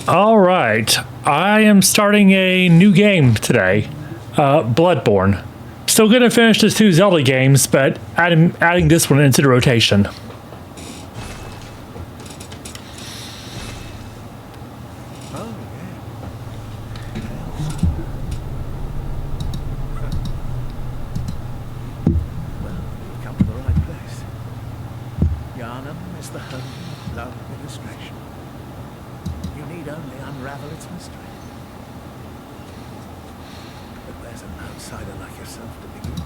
All right, I am starting a new game today, Bloodborne. Still gonna finish the two Zelda games, but adding this one into the rotation. You've come to the right place. Yharnam is the home of love illustration. You need only unravel its mystery. But there's an outsider like yourself to begin with.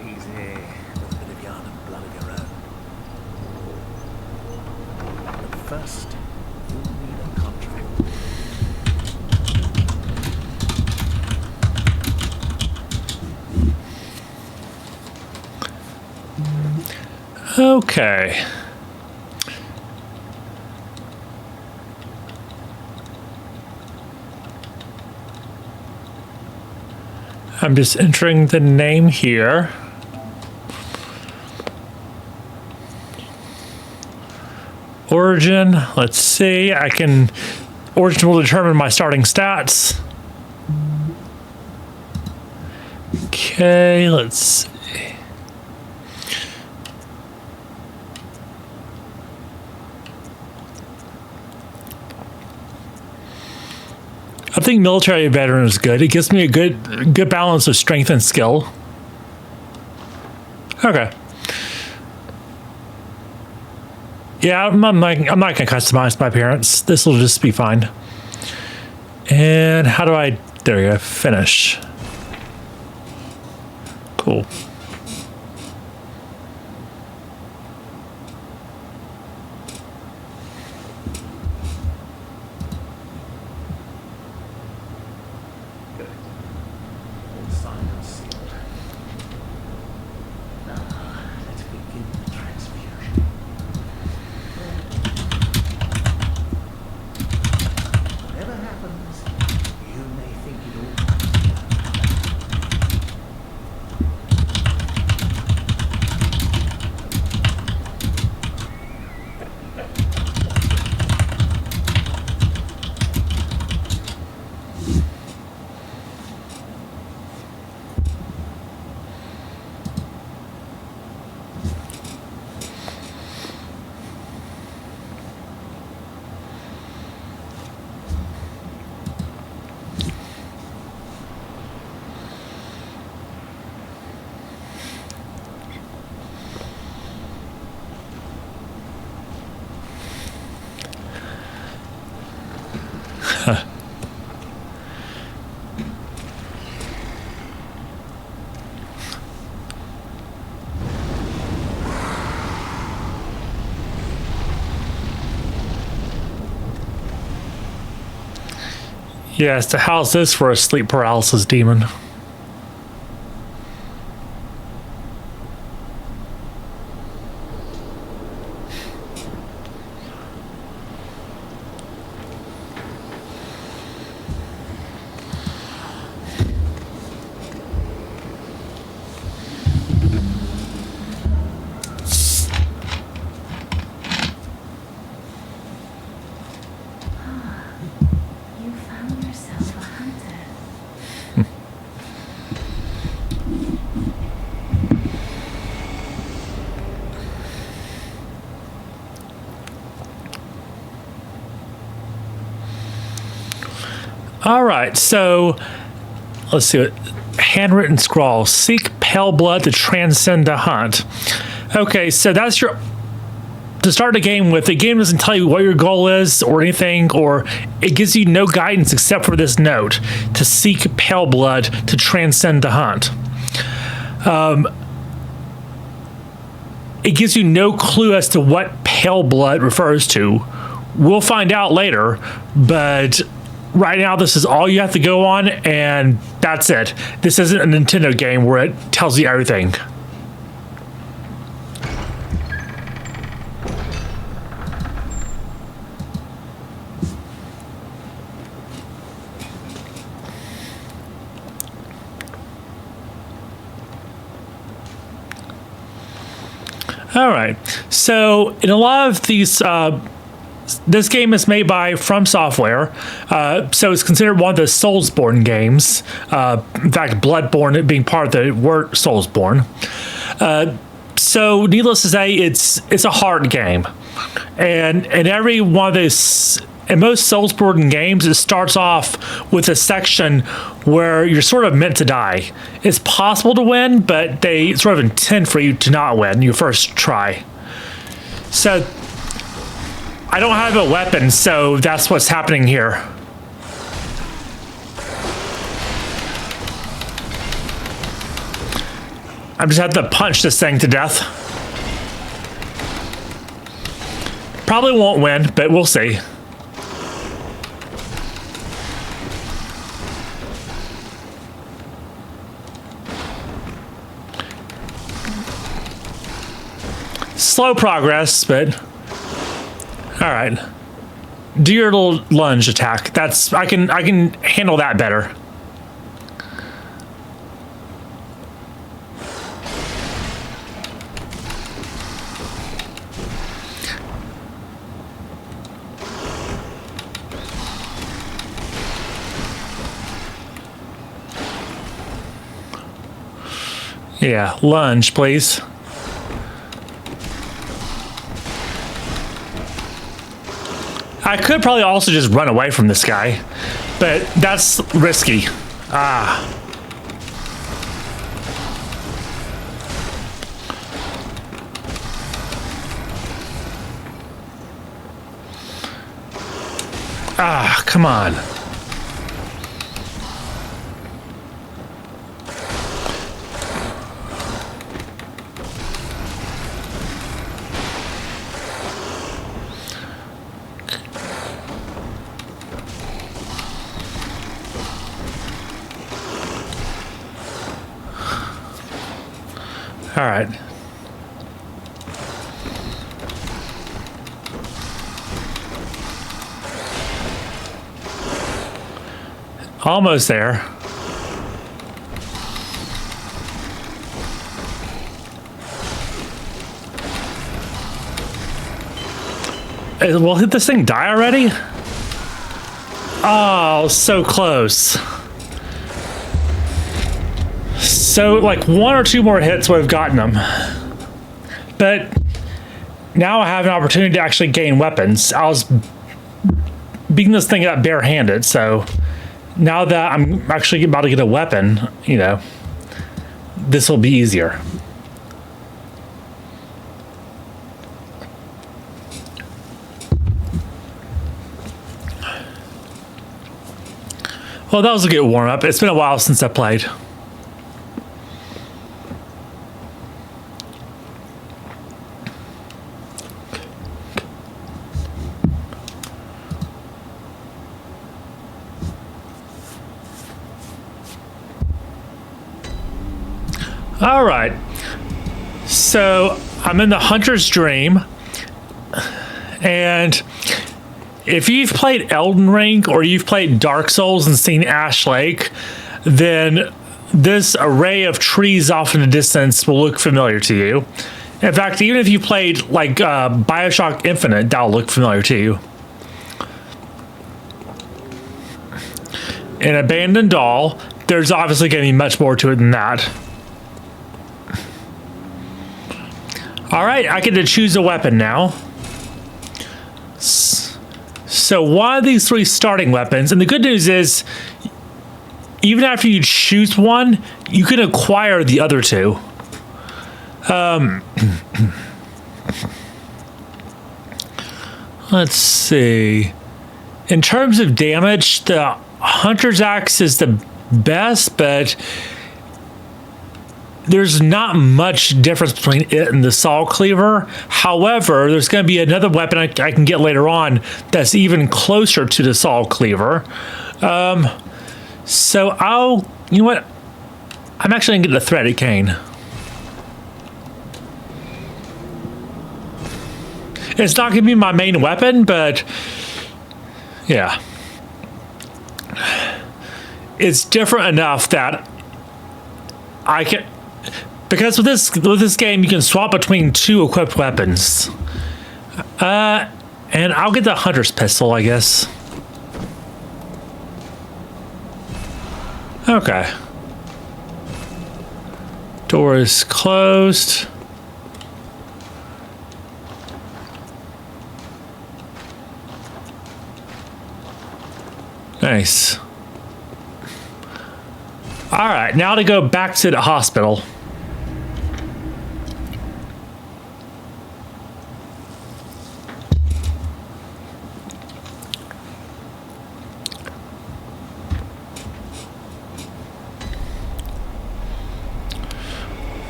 Easy, with a bit of Yharnam blood of your own. But first, you'll need a contract. Okay. I'm just entering the name here. Origin, let's see. Origin will determine my starting stats. Okay, let's see. I think military veteran is good. It gives me a good balance of strength and skill. Okay. Yeah, I'm not gonna customize my appearance. This will just be fine. And how do I? There we go. Finish. Cool. Let's begin the transfusion. Whatever happens, you may think it all. Yes, to house this for a sleep paralysis demon. You found yourself a hunter. All right, so let's see what handwritten scrawl. Seek pale blood to transcend the hunt. Okay, so that's your to start the game with. The game doesn't tell you what your goal is or anything, or it gives you no guidance except for this note to seek pale blood to transcend the hunt. It gives you no clue as to what pale blood refers to. We'll find out later, but right now this is all you have to go on, and that's it. This isn't a Nintendo game where it tells you everything. All right. So in a lot of these This game is made by From Software, so it's considered one of the Soulsborne games. In fact, Bloodborne being part of the word Soulsborne. So, needless to say, it's a hard game, and every one of those. In most Soulsborne games, it starts off with a section where you're sort of meant to die. It's possible to win, but they sort of intend for you to not win your first try. So, I don't have a weapon, so that's what's happening here. I'm just have to punch this thing to death. Probably won't win, but we'll see. Slow progress, but all right. Do your little lunge attack. That's I can handle that better. Yeah, lunge, please. I could probably also just run away from this guy, but that's risky. Ah. Ah, come on. All right. Almost there. Will this thing die already? Oh, so close. So, like, one or two more hits would have gotten them. But now I have an opportunity to actually gain weapons. I was beating this thing up barehanded, so now that I'm actually about to get a weapon, you know, this will be easier. Well, that was a good warm-up. It's been a while since I played. All right, so I'm in the Hunter's Dream, and if you've played Elden Ring or you've played Dark Souls and seen Ash Lake, then this array of trees off in the distance will look familiar to you. In fact, even if you played like Bioshock Infinite, that'll look familiar to you. An abandoned doll, there's obviously going to be much more to it than that. All right, I get to choose a weapon now. So one of these three starting weapons, and the good news is, even after you choose one, you can acquire the other two. Let's see. In terms of damage, the Hunter's Axe is the best, but there's not much difference between it and the Saw Cleaver. However, there's going to be another weapon I can get later on that's even closer to the Saw Cleaver. So you know what? I'm actually going to get the Threaded Cane. It's not going to be my main weapon, but yeah. It's different enough that I can... Because with this game, you can swap between two equipped weapons. And And I'll get the hunter's pistol, I guess. Okay. Door is closed. Nice. All right, now to go back to the hospital.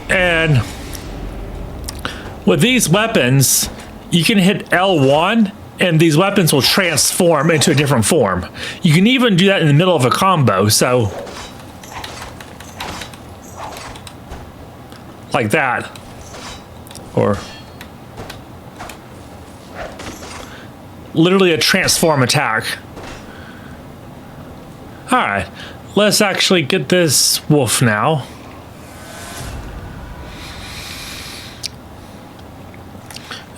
And with these weapons, you can hit L1 and these weapons will transform into a different form. You can even do that in the middle of a combo, so like that. Or literally a transform attack. All right, let's actually get this wolf now.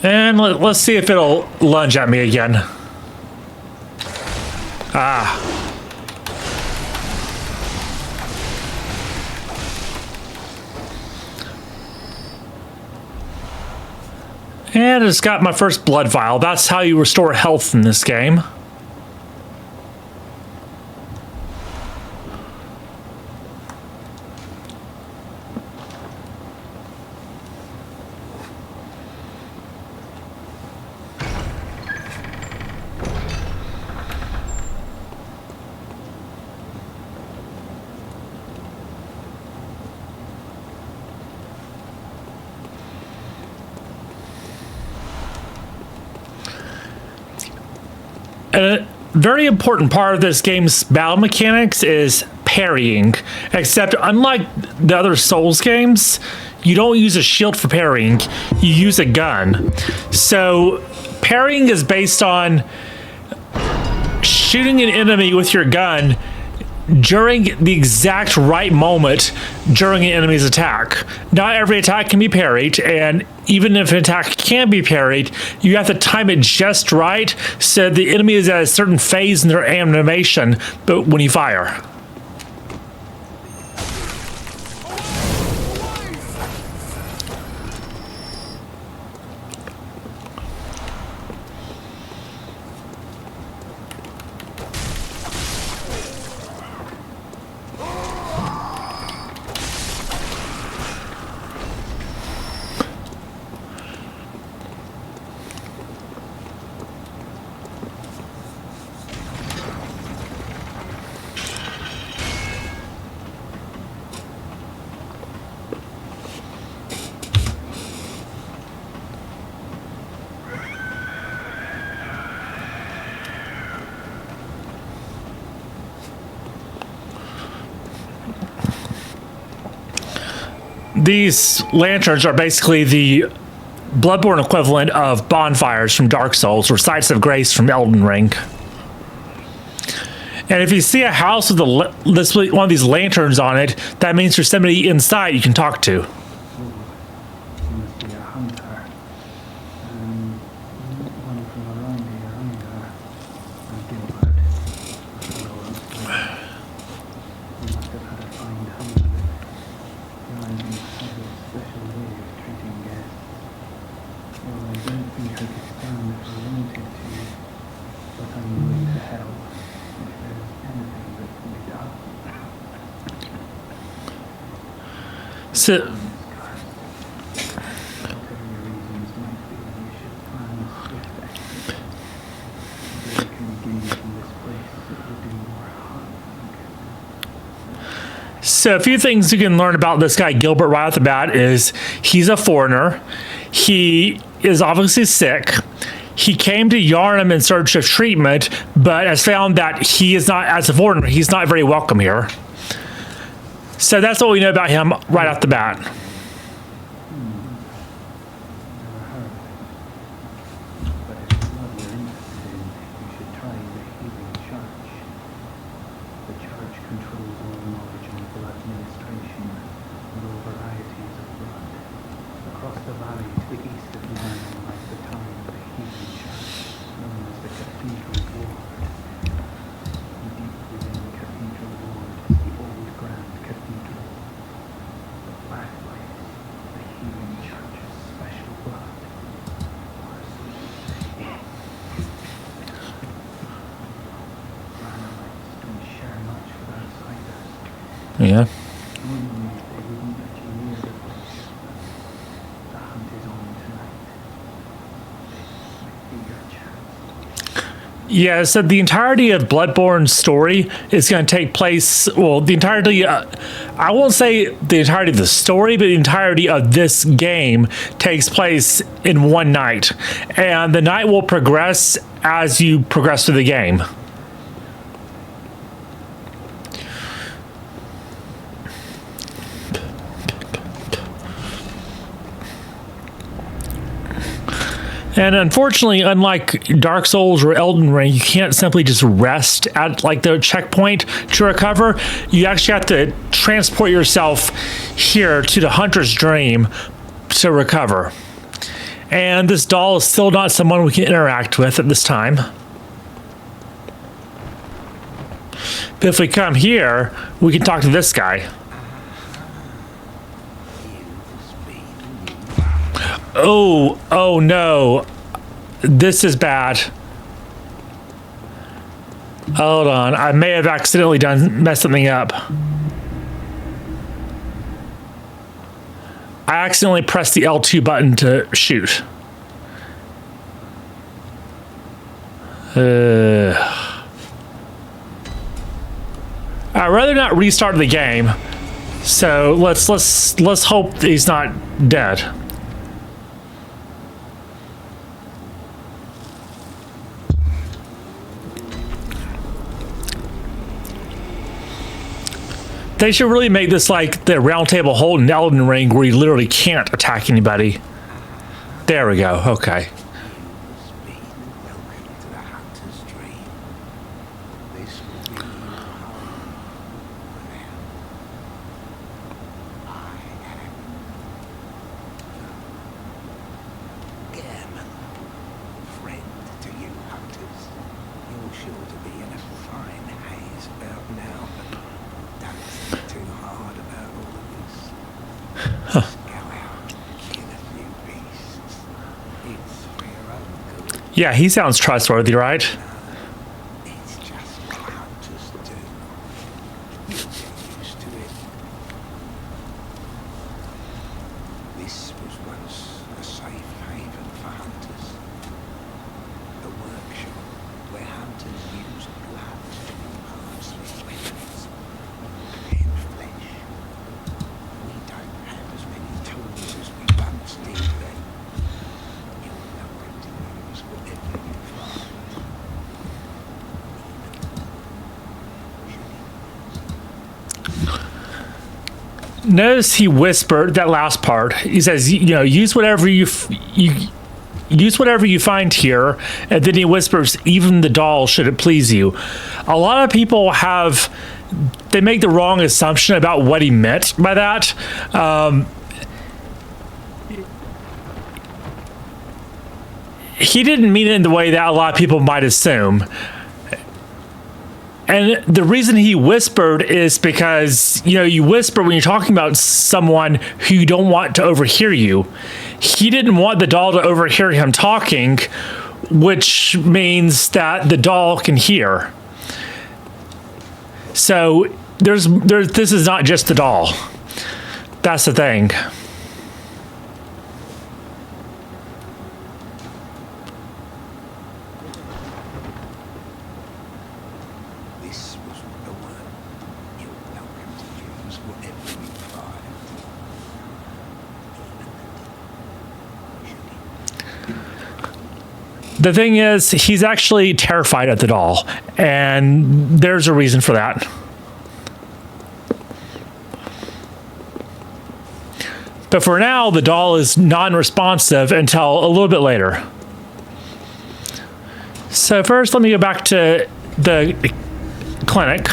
And let's see if it'll lunge at me again. Ah. And it's got my first blood vial. That's how you restore health in this game. A very important part of this game's battle mechanics is parrying, except unlike the other Souls games, you don't use a shield for parrying, you use a gun. So parrying is based on shooting an enemy with your gun during the exact right moment during an enemy's attack. Not every attack can be parried, and even if an attack can be parried, you have to time it just right so the enemy is at a certain phase in their animation but when you fire. These lanterns are basically the Bloodborne equivalent of bonfires from Dark Souls or sites of grace from Elden Ring. And if you see a house with one of these lanterns on it, that means there's somebody inside you can talk to. You must be a hunter. One from around here either. Gilbert. You must have had a fine time of it. Your island has a special way of treating guests. Well, I don't think I could stand if I wanted to, but I'm willing to help if there's anything that can be done. So, Whatever your reasons might be, you should plan a swift exit. If we can begin from this place, it will do more harm than good. So a few things you can learn about this guy Gilbert right off the bat is he's a foreigner. He is obviously sick. He came to Yharnam in search of treatment, but has found that he is not, as a foreigner, he's not very welcome here. So that's what we know about him right off the bat. Never heard of it. But if it's what you're interested in, you should try the healing charge. The charge controls all knowledge on blood administration and all varieties of blood. Across the valley to the east of Yharnam lies the town of the healing charge. Yeah. Normally they wouldn't let you near the place, but the hunt is on tonight. This might be your chance. Yeah, so the entirety of Bloodborne's story is going to take place. Well, the entirety, I won't say the entirety of the story, but the entirety of this game takes place in one night. And the night will progress as you progress through the game. And unfortunately, unlike Dark Souls or Elden Ring, you can't simply just rest at like the checkpoint to recover. You actually have to transport yourself here to the Hunter's Dream to recover. And this doll is still not someone we can interact with at this time. But if we come here, we can talk to this guy. Oh no. This is bad. Hold on. I may have accidentally messed something up. I accidentally pressed the L2 button to shoot. I'd rather not restart the game. So let's hope that he's not dead. They should really make this like the round table hold in Elden Ring where you literally can't attack anybody. There we go. Okay. Yeah, he sounds trustworthy, right? It's just what hunters do. You get used to it. This was once a safe haven for hunters. A workshop where hunters used blood to enhance their weapons and flesh. We don't have as many tools as we once did then. You're welcome to use whatever you find. Notice he whispered that last part. He says, you know, use whatever you use whatever you find here, and then he whispers, even the doll, should it please you. A lot of people they make the wrong assumption about what he meant by that. He didn't mean it in the way that a lot of people might assume. And the reason he whispered is because, you know, you whisper when you're talking about someone who you don't want to overhear you. He didn't want the doll to overhear him talking, which means that the doll can hear. So this is not just the doll. That's the thing. This was the word. You're welcome to use whatever you find. The thing is, he's actually terrified at the doll, and there's a reason for that. But for now, the doll is non-responsive until a little bit later. So first, let me go back to the clinic.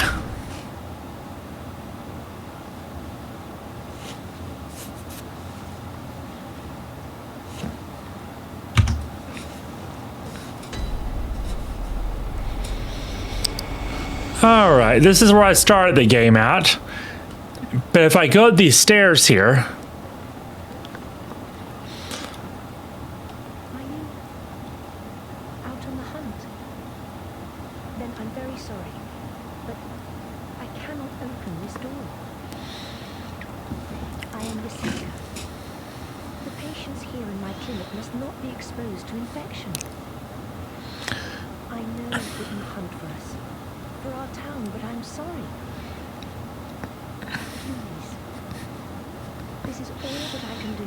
All right, this is where I started the game at. But if I go up these stairs here, Are you out on the hunt? Then I'm very sorry, but I cannot open this door. I am the seeker. The patients here in my clinic must not be exposed to infection. I know that you hunt for us, for our town, but I'm sorry. Please. This is all that I can do.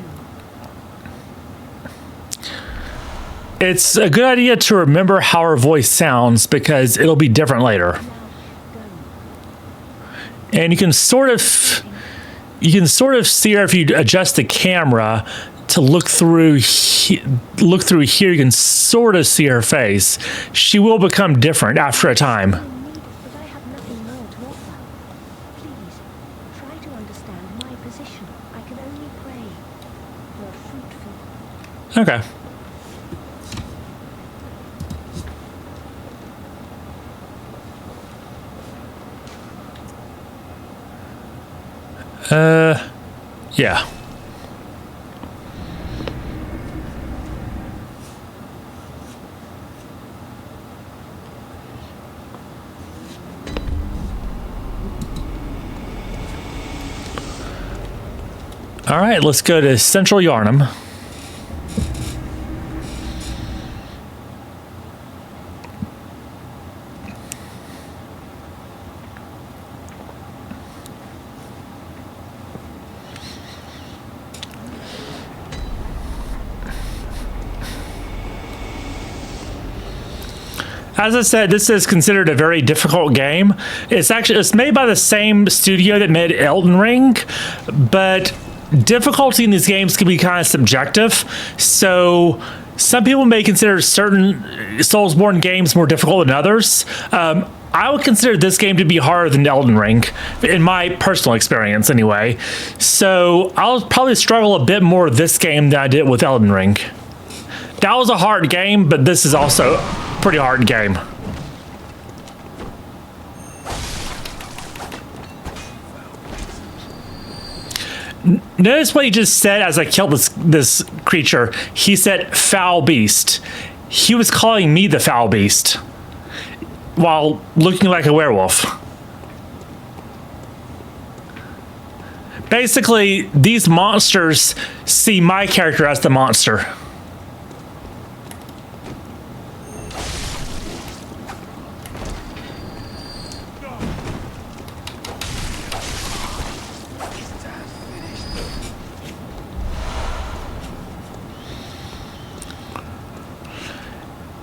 It's a good idea to remember how her voice sounds because it'll be different later. Now, go. And you can sort of see her if you adjust the camera to look through here. You can sort of see her face. She will become different after a time. I need it, but I have nothing more to offer. Please, try to understand my position. I can only pray for a fruitful. Okay. Yeah. All right, let's go to Central Yharnam. As I said, this is considered a very difficult game. It's made by the same studio that made Elden Ring, but difficulty in these games can be kind of subjective. So some people may consider certain Soulsborne games more difficult than others. I would consider this game to be harder than Elden Ring, in my personal experience anyway. So I'll probably struggle a bit more with this game than I did with Elden Ring. That was a hard game, but this is also a pretty hard game. Notice what he just said as I killed this creature. He said foul beast. He was calling me the foul beast while looking like a werewolf. Basically, these monsters see my character as the monster.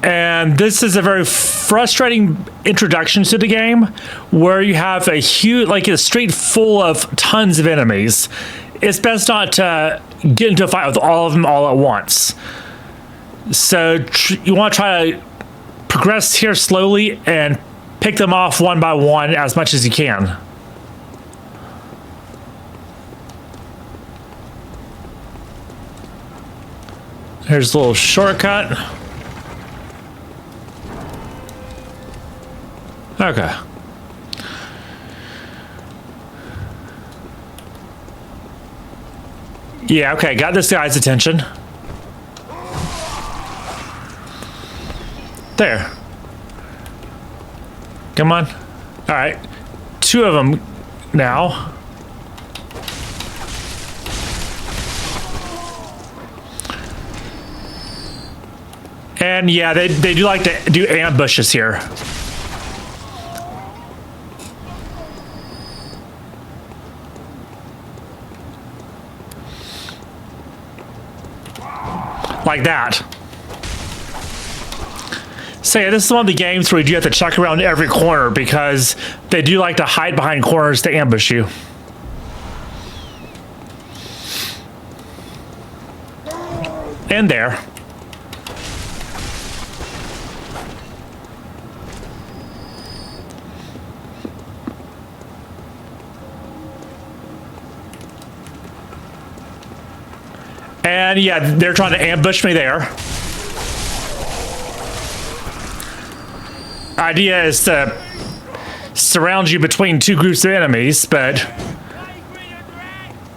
And this is a very frustrating introduction to the game where you have a huge, like a street full of tons of enemies. It's best not to get into a fight with all of them all at once. So you want to try to progress here slowly and pick them off one by one as much as you can. Here's a little shortcut. Okay. Yeah, okay, got this guy's attention. There. Come on. All right. Two of them now. And yeah, they do like to do ambushes here. Like that. So yeah, this is one of the games where you do have to check around every corner because they do like to hide behind corners to ambush you. And there. And yeah, they're trying to ambush me there. Idea is to surround you between two groups of enemies, but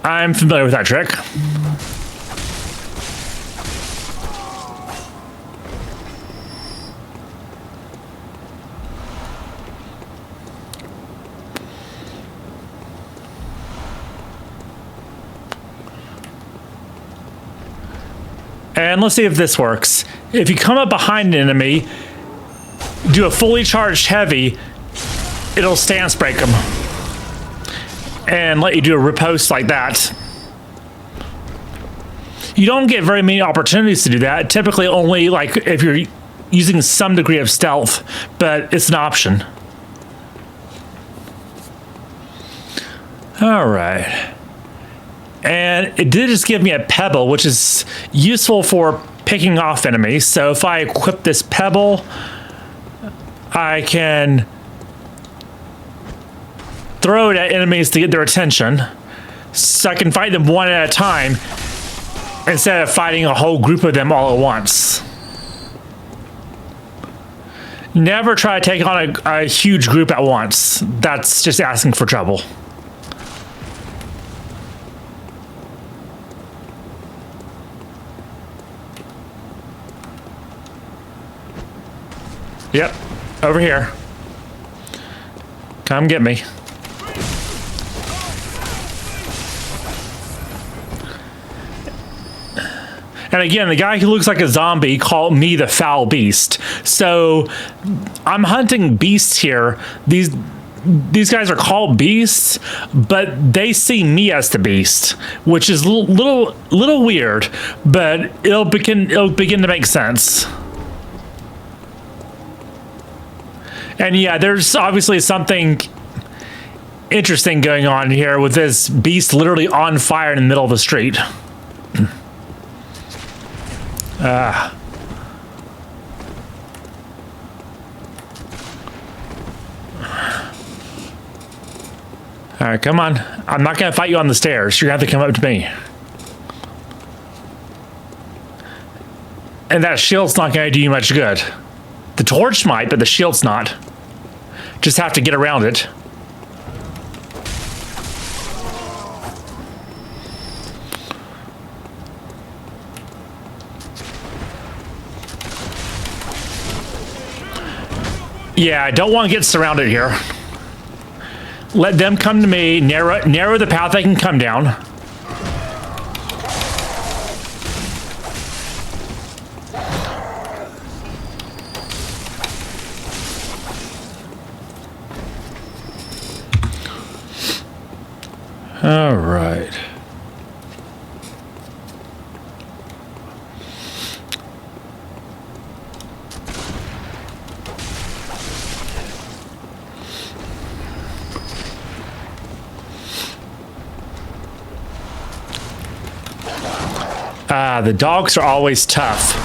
I'm familiar with that trick. And let's see if this works. If you come up behind an enemy, do a fully charged heavy, it'll stance break them. And let you do a riposte like that. You don't get very many opportunities to do that. Typically only like if you're using some degree of stealth, but it's an option. All right. And it did just give me a pebble, which is useful for picking off enemies. So if I equip this pebble, I can throw it at enemies to get their attention. So I can fight them one at a time instead of fighting a whole group of them all at once. Never try to take on a huge group at once. That's just asking for trouble. Yep, over here. Come get me. And again, the guy who looks like a zombie called me the foul beast. So I'm hunting beasts here. These guys are called beasts, but they see me as the beast, which is a little weird, but it'll begin to make sense. And yeah, there's obviously something interesting going on here with this beast literally on fire in the middle of the street. All right, come on. I'm not going to fight you on the stairs. You're going to have to come up to me. And that shield's not going to do you much good. The torch might, but the shield's not. Just have to get around it. Yeah, I don't want to get surrounded here. Let them come to me, narrow the path they can come down. All right. The dogs are always tough.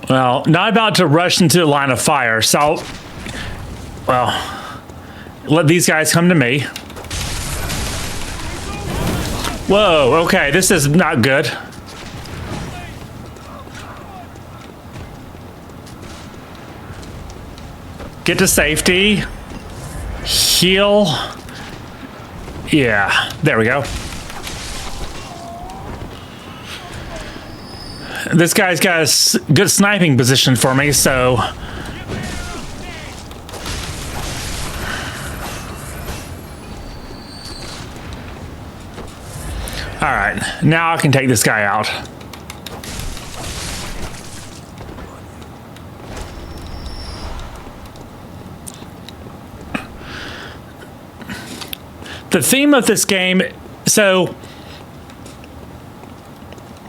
Well, not about to rush into the line of fire, so well, let these guys come to me. Whoa, okay, this is not good. Get to safety. Heal. Yeah, there we go. This guy's got a good sniping position for me, so... Alright, now I can take this guy out. The theme of this game, so...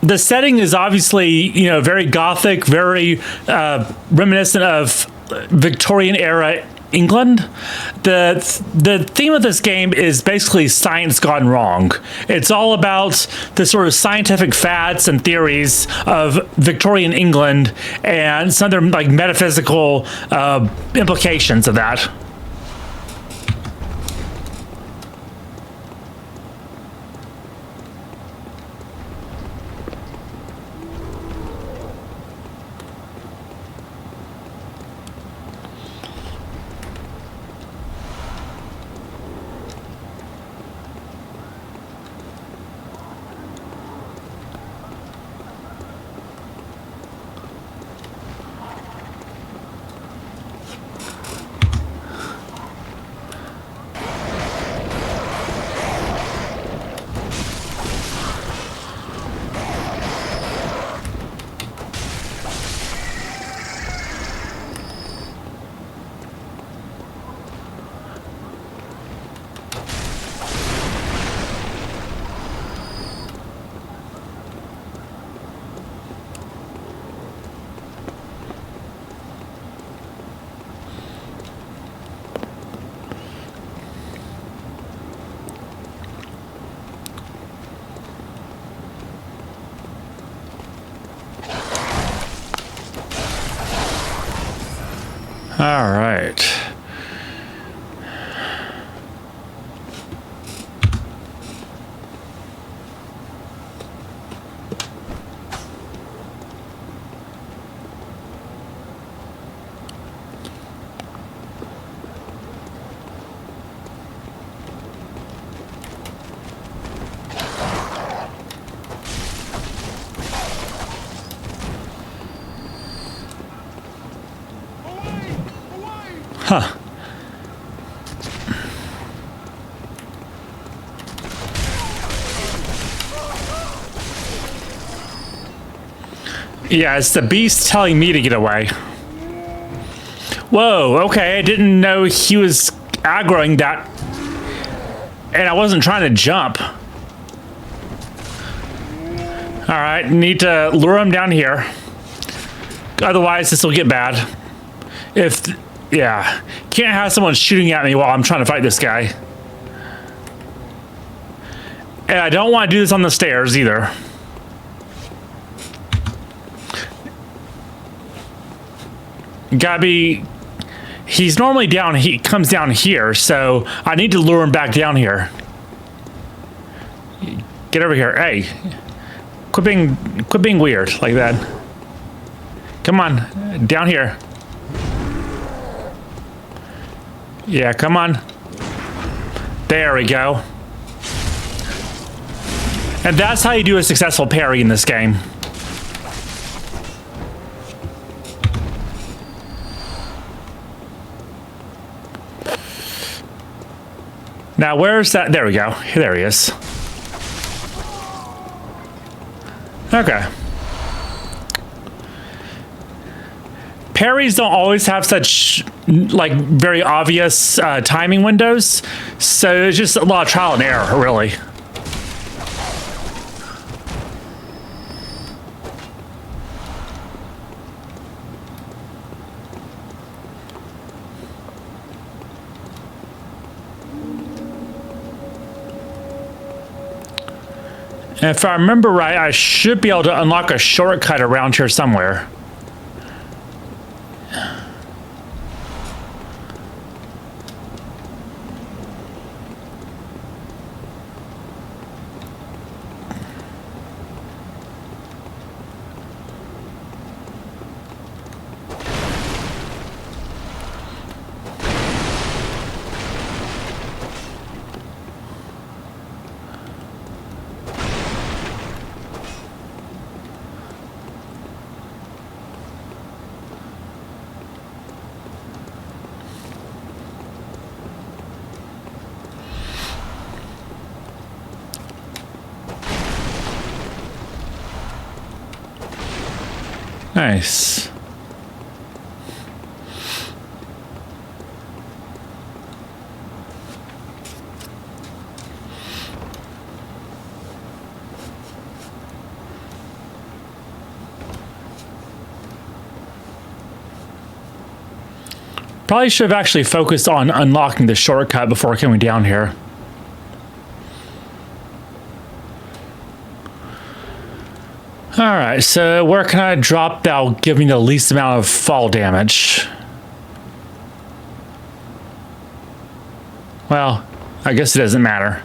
The setting is obviously, you know, very gothic, very reminiscent of Victorian era England. The theme of this game is basically science gone wrong. It's all about the sort of scientific fads and theories of Victorian England and some other like metaphysical implications of that. Huh. Yeah, it's the beast telling me to get away. Whoa, okay, I didn't know he was aggroing that. And I wasn't trying to jump. Alright, need to lure him down here. Otherwise, this will get bad. Yeah. Can't have someone shooting at me while I'm trying to fight this guy. And I don't want to do this on the stairs either. Gotta be... He's normally down, he comes down here, so I need to lure him back down here. Get over here. Hey. Quit being weird like that. Come on. Down here. Yeah, come on. There we go. And that's how you do a successful parry in this game. Now, where's that? There we go. There he is. Okay. Parries don't always have such, like, very obvious timing windows, so it's just a lot of trial and error, really. And if I remember right, I should be able to unlock a shortcut around here somewhere. Nice. Probably should have actually focused on unlocking the shortcut before coming down here. Alright, so where can I drop that'll give me the least amount of fall damage? Well, I guess it doesn't matter.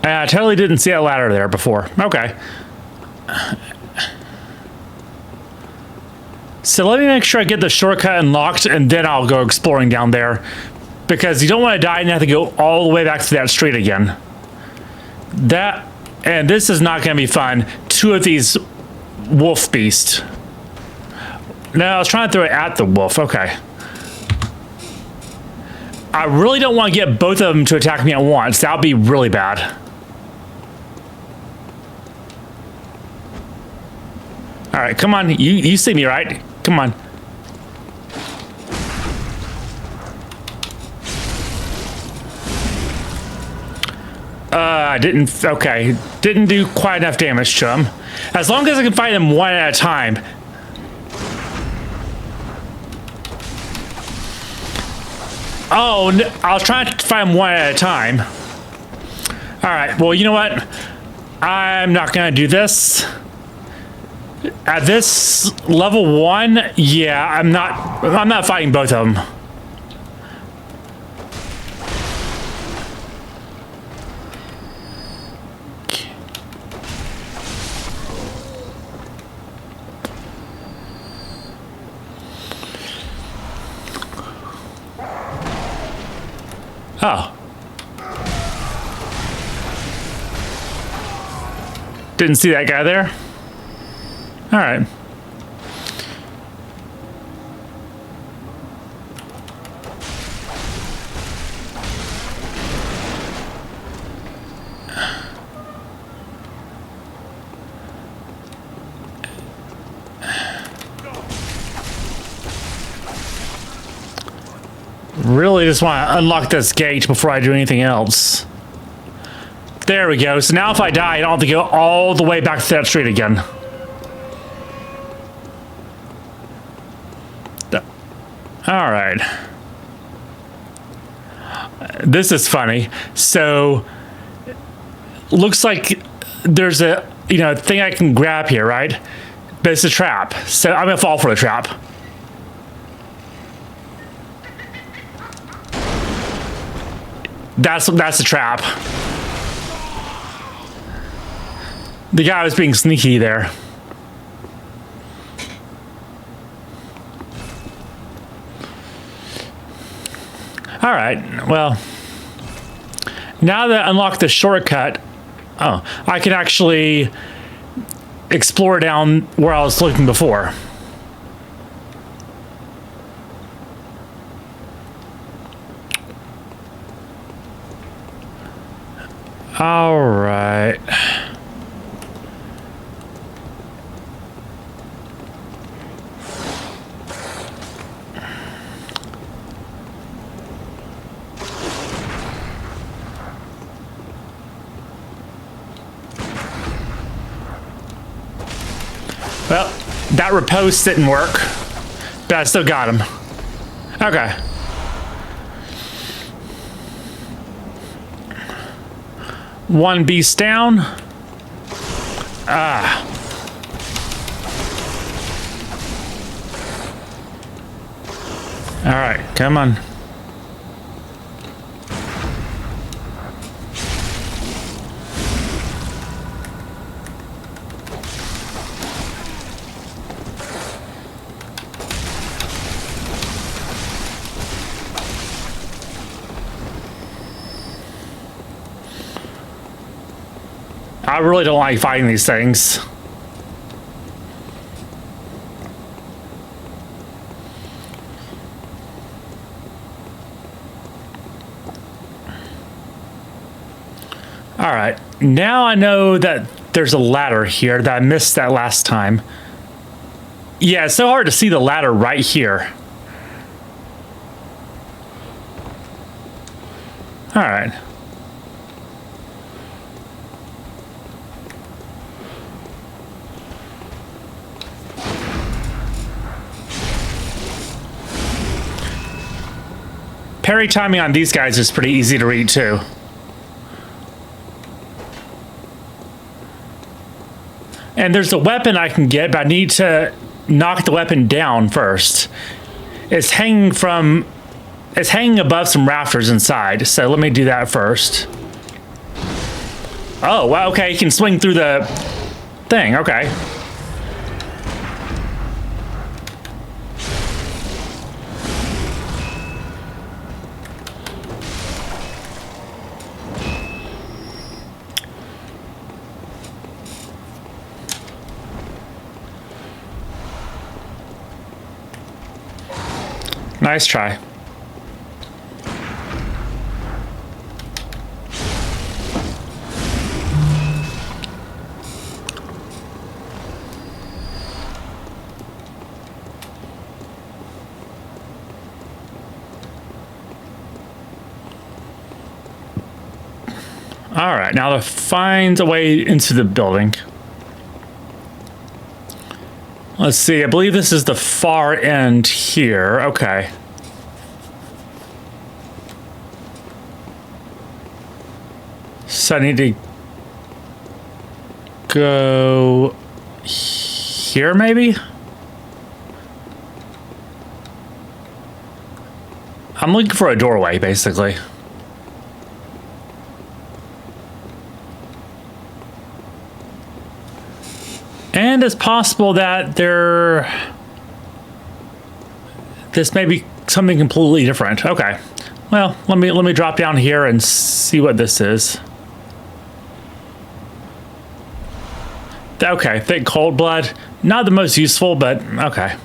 I totally didn't see a ladder there before. Okay. So let me make sure I get the shortcut unlocked, and then I'll go exploring down there. Because you don't want to die and have to go all the way back to that street again. And this is not going to be fun. Two of these wolf beasts. No, I was trying to throw it at the wolf. Okay. I really don't want to get both of them to attack me at once. That would be really bad. All right, come on. You see me, right? Come on. I didn't. Okay, didn't do quite enough damage to him. As long as I can fight him one at a time. Oh, no, I was trying to fight him one at a time. All right. Well, you know what? I'm not gonna do this. At this level 1, yeah, I'm not fighting both of them. Oh. Didn't see that guy there. All right. Really just want to unlock this gate before I do anything else. There we go. So now if I die, I don't have to go all the way back to that street again. All right. This is funny. So, looks like there's a, thing I can grab here, right? But it's a trap. So I'm gonna fall for the trap. That's a trap. The guy was being sneaky there. All right, well, now that I unlocked the shortcut, I can actually explore down where I was looking before. All right. Well, that riposte didn't work, but I still got him. Okay. One beast down. Ah. All right, come on. I really don't like fighting these things. All right, now I know that there's a ladder here that I missed that last time. Yeah, it's so hard to see the ladder right here. All right. Parry timing on these guys is pretty easy to read too. And there's a weapon I can get, but I need to knock the weapon down first. It's hanging above some rafters inside, so let me do that first. Oh, wow, okay, you can swing through the thing, okay. Nice try. All right, now to find a way into the building. Let's see, I believe this is the far end here. Okay. So I need to go here, maybe? I'm looking for a doorway, basically. And it's possible that this may be something completely different. Okay, Well, let me drop down here and see what this is. Okay, thick cold blood. Not the most useful, but okay.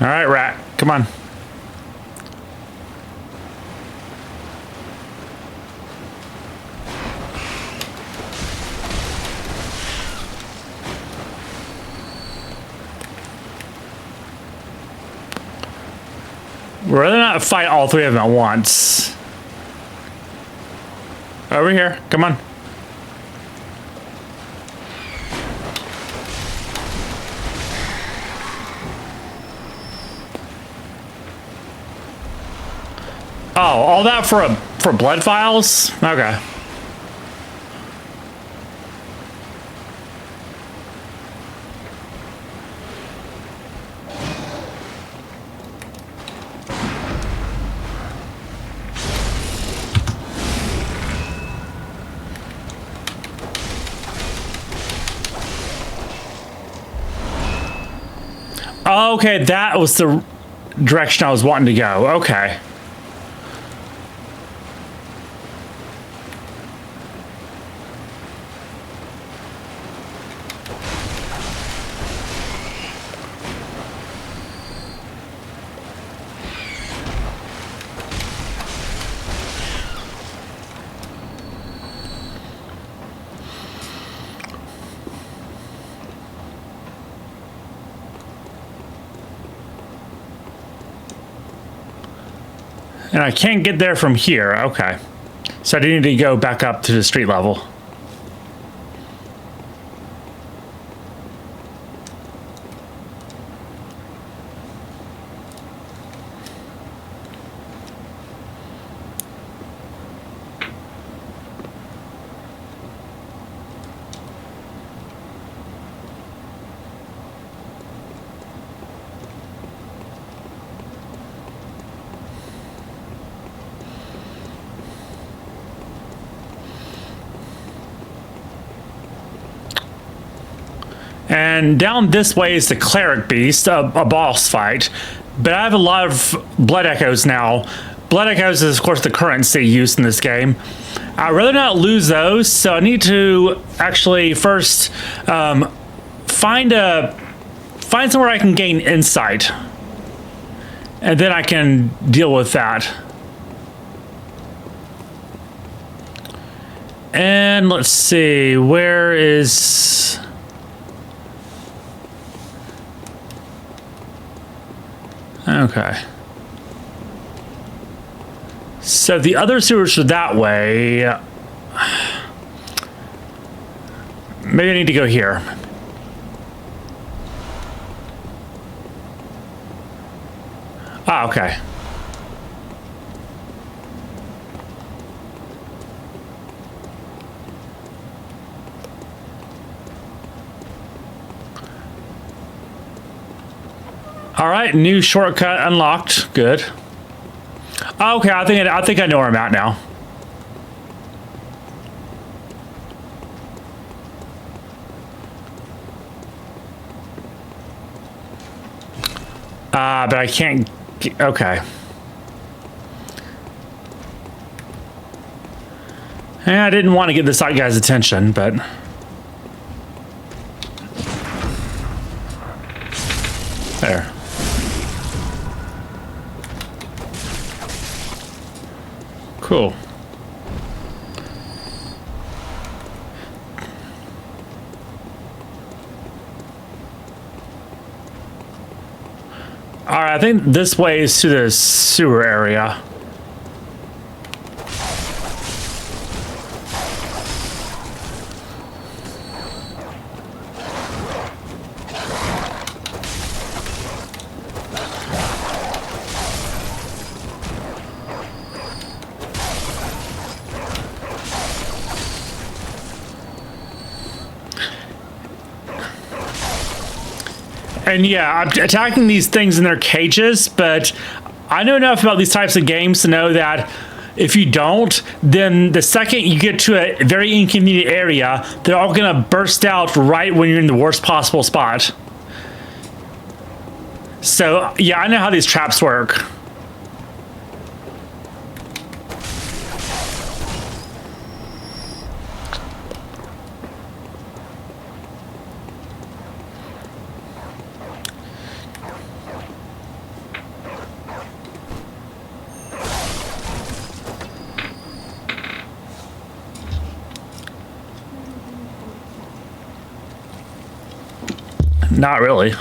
All right, rat, come on. We'd rather not fight all three of them at once. Over here, come on. Oh, all that for blood vials? Okay. Okay, that was the direction I was wanting to go. Okay. And I can't get there from here. Okay. So I need to go back up to the street level. And down this way is the cleric beast, a boss fight. But I have a lot of blood echoes now. Blood echoes is, of course, the currency used in this game. I'd rather not lose those, so I need to actually first find somewhere I can gain insight. And then I can deal with that. And let's see, where is... Okay. So the other sewers are that way. Maybe I need to go here. Ah, okay. All right, new shortcut unlocked. Good. Okay, I think I know where I'm at now. But I can't. Okay. I didn't want to get this guy's attention, but. There. Cool. Alright, I think this way is to the sewer area. And yeah, I'm attacking these things in their cages, but I know enough about these types of games to know that if you don't, then the second you get to a very inconvenient area, they're all gonna burst out right when you're in the worst possible spot. So yeah, I know how these traps work. Not really.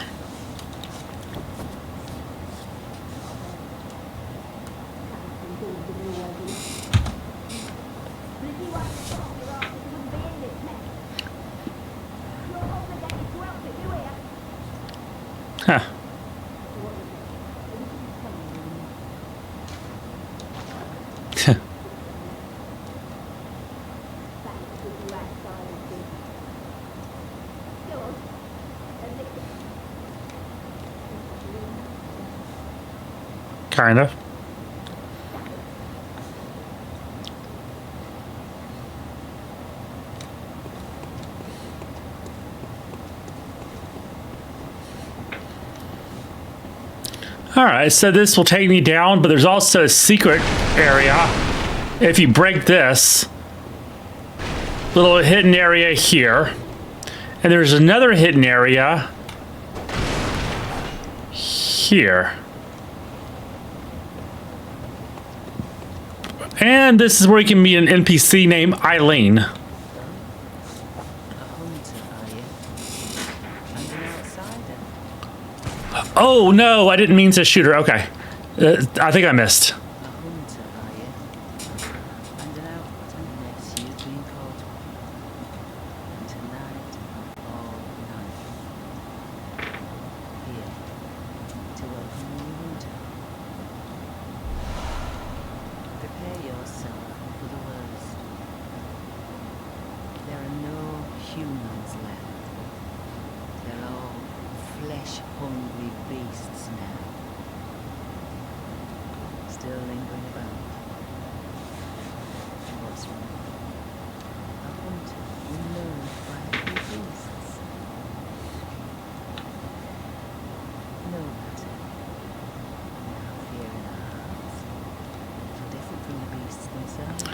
Huh. Kind of. All right, so this will take me down, but there's also a secret area. If you break this little hidden area here, and there's another hidden area here. And this is where you can meet an NPC named Eileen. A hunter, are you? And an outsider? Oh no, I didn't mean to shoot her. Okay. I think I missed. A hunter, are you? And an unless you've been caught. And tonight, all night. Here, to welcome you hunter. Prepare yourself for the worst. There are no humans left. They're all flesh-hungry beasts now. Still lingering about. What's wrong? A hunter will learn by the beasts. No matter. Now fear in our hearts. Different from the beasts themselves.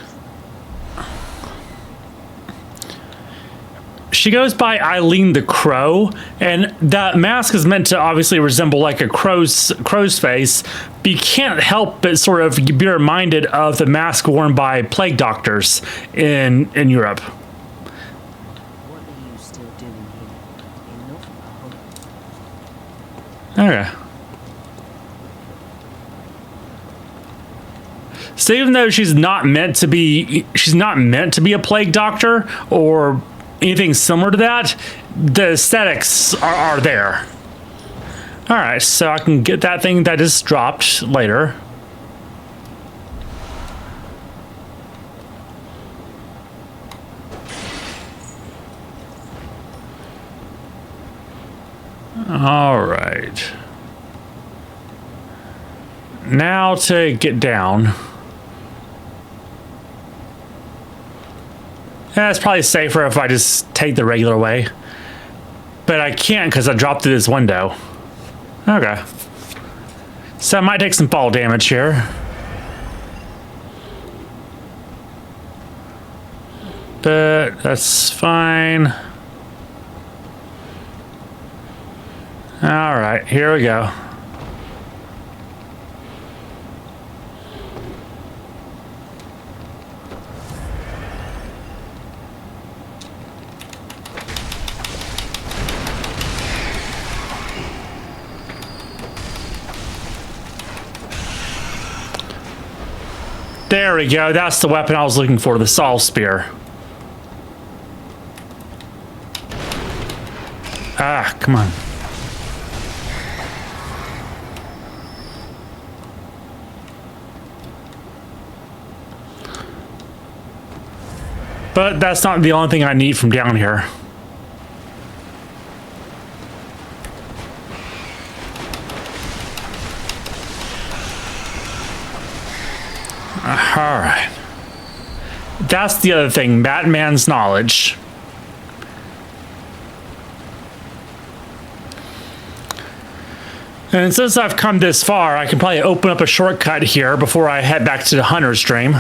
She goes by Eileen the Crow, and that mask is meant to obviously resemble like a crow's face, but you can't help but sort of be reminded of the mask worn by plague doctors in Europe. What are you still doing here? Enough of a hunter. Okay. So even though she's not meant to be a plague doctor or anything similar to that, the aesthetics are there. All right, so I can get that thing that just dropped later. All right. Now to get down. Yeah, it's probably safer if I just take the regular way. But I can't because I dropped through this window. Okay. So I might take some fall damage here. But that's fine. All right, here we go. There we go. That's the weapon I was looking for, the Saul Spear. Ah, come on. But that's not the only thing I need from down here. Alright. That's the other thing, Batman's knowledge. And since I've come this far, I can probably open up a shortcut here before I head back to the Hunter's Dream.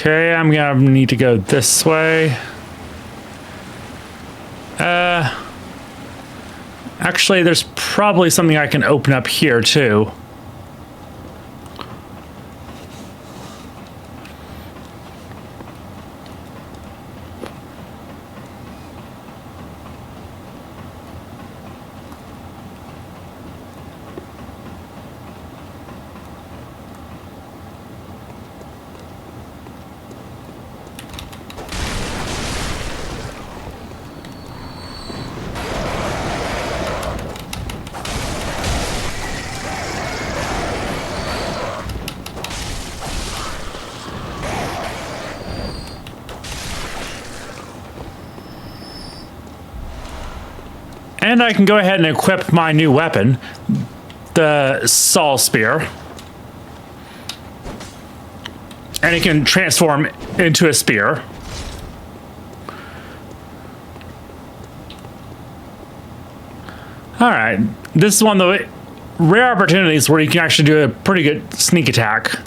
Okay, I'm gonna need to go this way. Actually, there's probably something I can open up here too. And I can go ahead and equip my new weapon, the Saul Spear. And it can transform into a spear. Alright, this is one of the rare opportunities where you can actually do a pretty good sneak attack.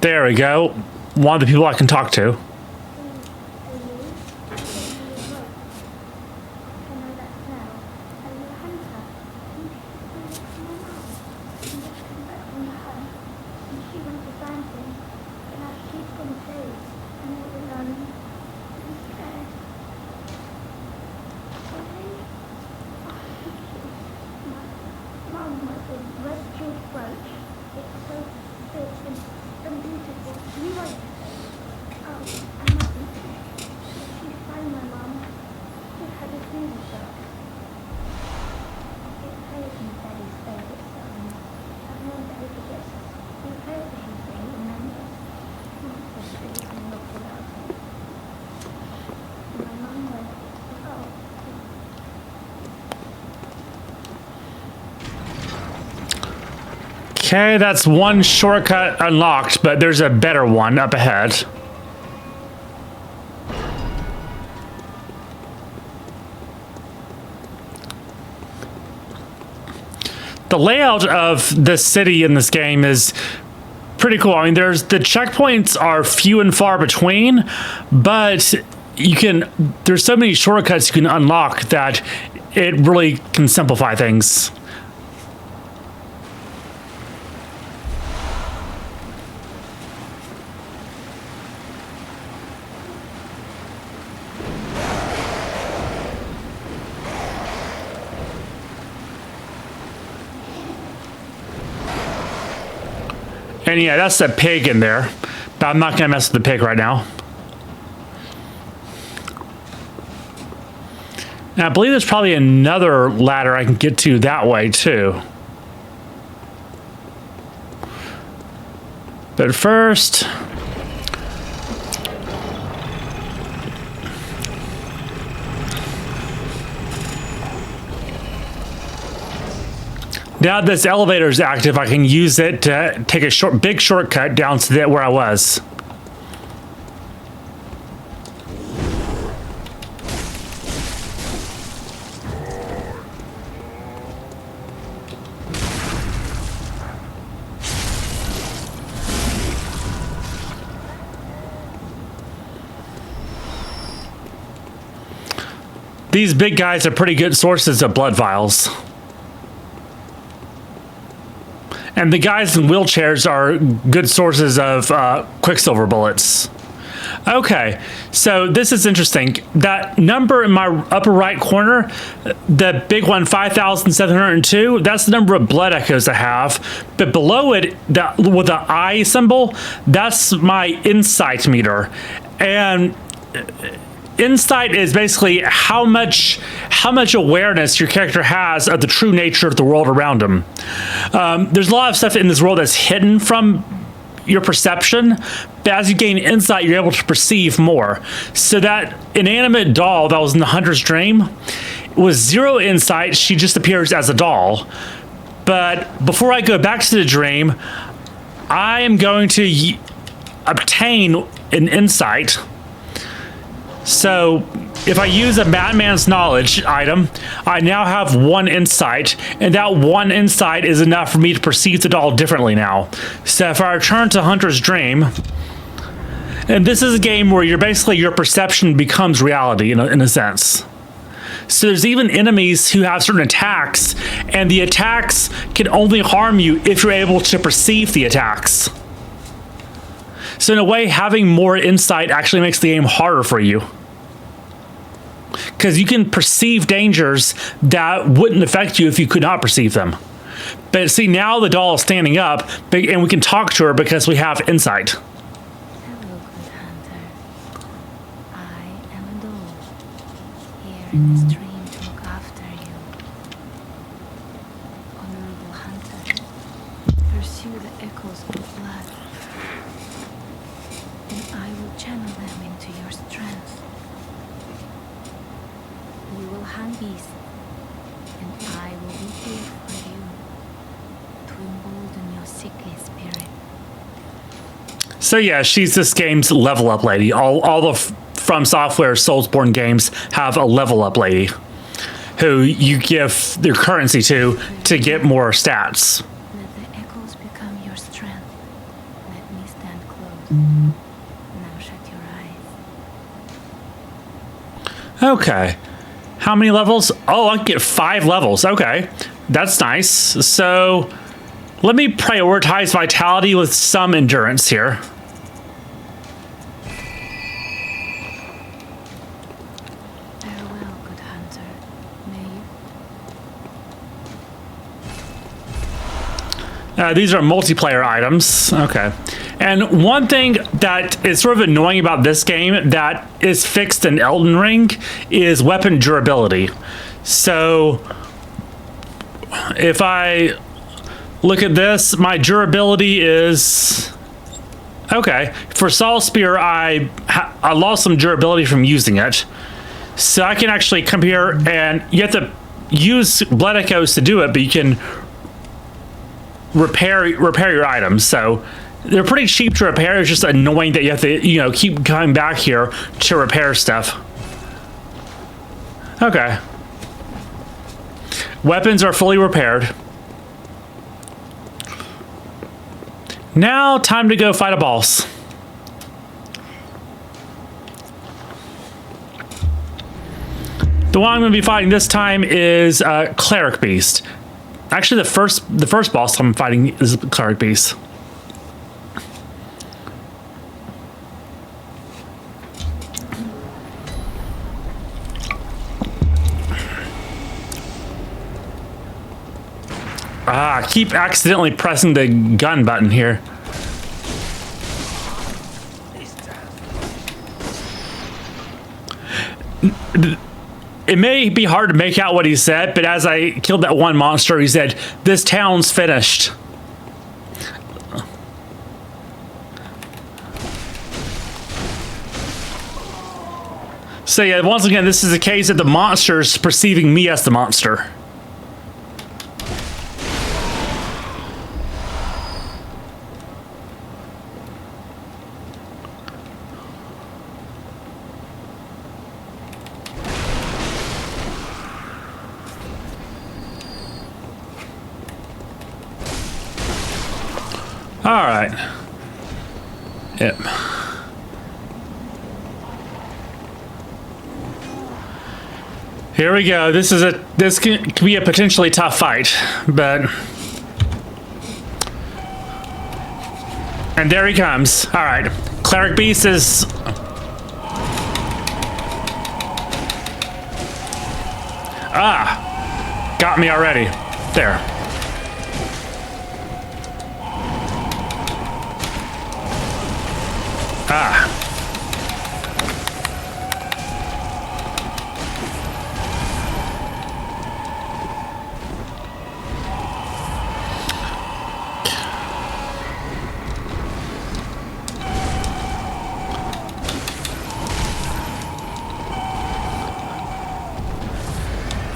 There we go. One of the people I can talk to. Okay, that's one shortcut unlocked, but there's a better one up ahead. The layout of the city in this game is pretty cool. I mean, the checkpoints are few and far between, but there's so many shortcuts you can unlock that it really can simplify things. And yeah, that's the pig in there. But I'm not going to mess with the pig right now. Now, I believe there's probably another ladder I can get to that way, too. But first... now that this elevator is active, I can use it to take a big shortcut down to where I was. these big guys are pretty good sources of blood vials. And the guys in wheelchairs are good sources of quicksilver bullets. Okay, so this is interesting. That number in my upper right corner, the big one, 5,702, that's the number of blood echoes I have. But below it, with the eye symbol, that's my insight meter. And insight is basically how much awareness your character has of the true nature of the world around him. There's a lot of stuff in this world that's hidden from your perception, but as you gain insight, you're able to perceive more. So that inanimate doll that was in the hunter's dream was 0 insight. She just appears as a doll. But before I go back to the dream, I am going to obtain an insight. So if I use a Madman's Knowledge item, I now have 1 insight, and that 1 insight is enough for me to perceive the doll differently now. So if I return to Hunter's Dream, and this is a game where your perception becomes reality in a sense. So there's even enemies who have certain attacks, and the attacks can only harm you if you're able to perceive the attacks. So in a way, having more insight actually makes the game harder for you. Because you can perceive dangers that wouldn't affect you if you could not perceive them. But see, now the doll is standing up, and we can talk to her because we have insight. Hello, good hunter. I am a doll, here in this dream to look after you. Honorable hunter, pursue the echoes of blood, and I will channel them into your strength. You will hunt beasts, and I will be here for you, to embolden your sickly spirit. So yeah, she's this game's level up lady. All the From Software Soulsborne games have a level up lady who you give their currency to get more stats. Let the echoes become your strength. Let me stand close. Now shut your eyes. Okay. How many levels? Oh, I can get 5 levels. Okay. That's nice. So let me prioritize vitality with some endurance here. Farewell, good hunter. May you These are multiplayer items. Okay. And one thing that is sort of annoying about this game that is fixed in Elden Ring is weapon durability. So if I look at this, my durability is... Okay. For Saul Spear, I lost some durability from using it. So I can actually come here, and you have to use blood echoes to do it, but you can repair your items. So they're pretty cheap to repair. It's just annoying that you have to, keep coming back here to repair stuff. Okay. Weapons are fully repaired. Now, time to go fight a boss. The one I'm going to be fighting this time is Cleric Beast. Actually, the first boss I'm fighting is Cleric Beast. I keep accidentally pressing the gun button here. It may be hard to make out what he said, but as I killed that one monster, he said, "This town's finished." So yeah, once again, this is a case of the monsters perceiving me as the monster. All right. Yep. Here we go. This can be a potentially tough fight, but and there he comes. All right, Cleric Beast is. Got me already. There.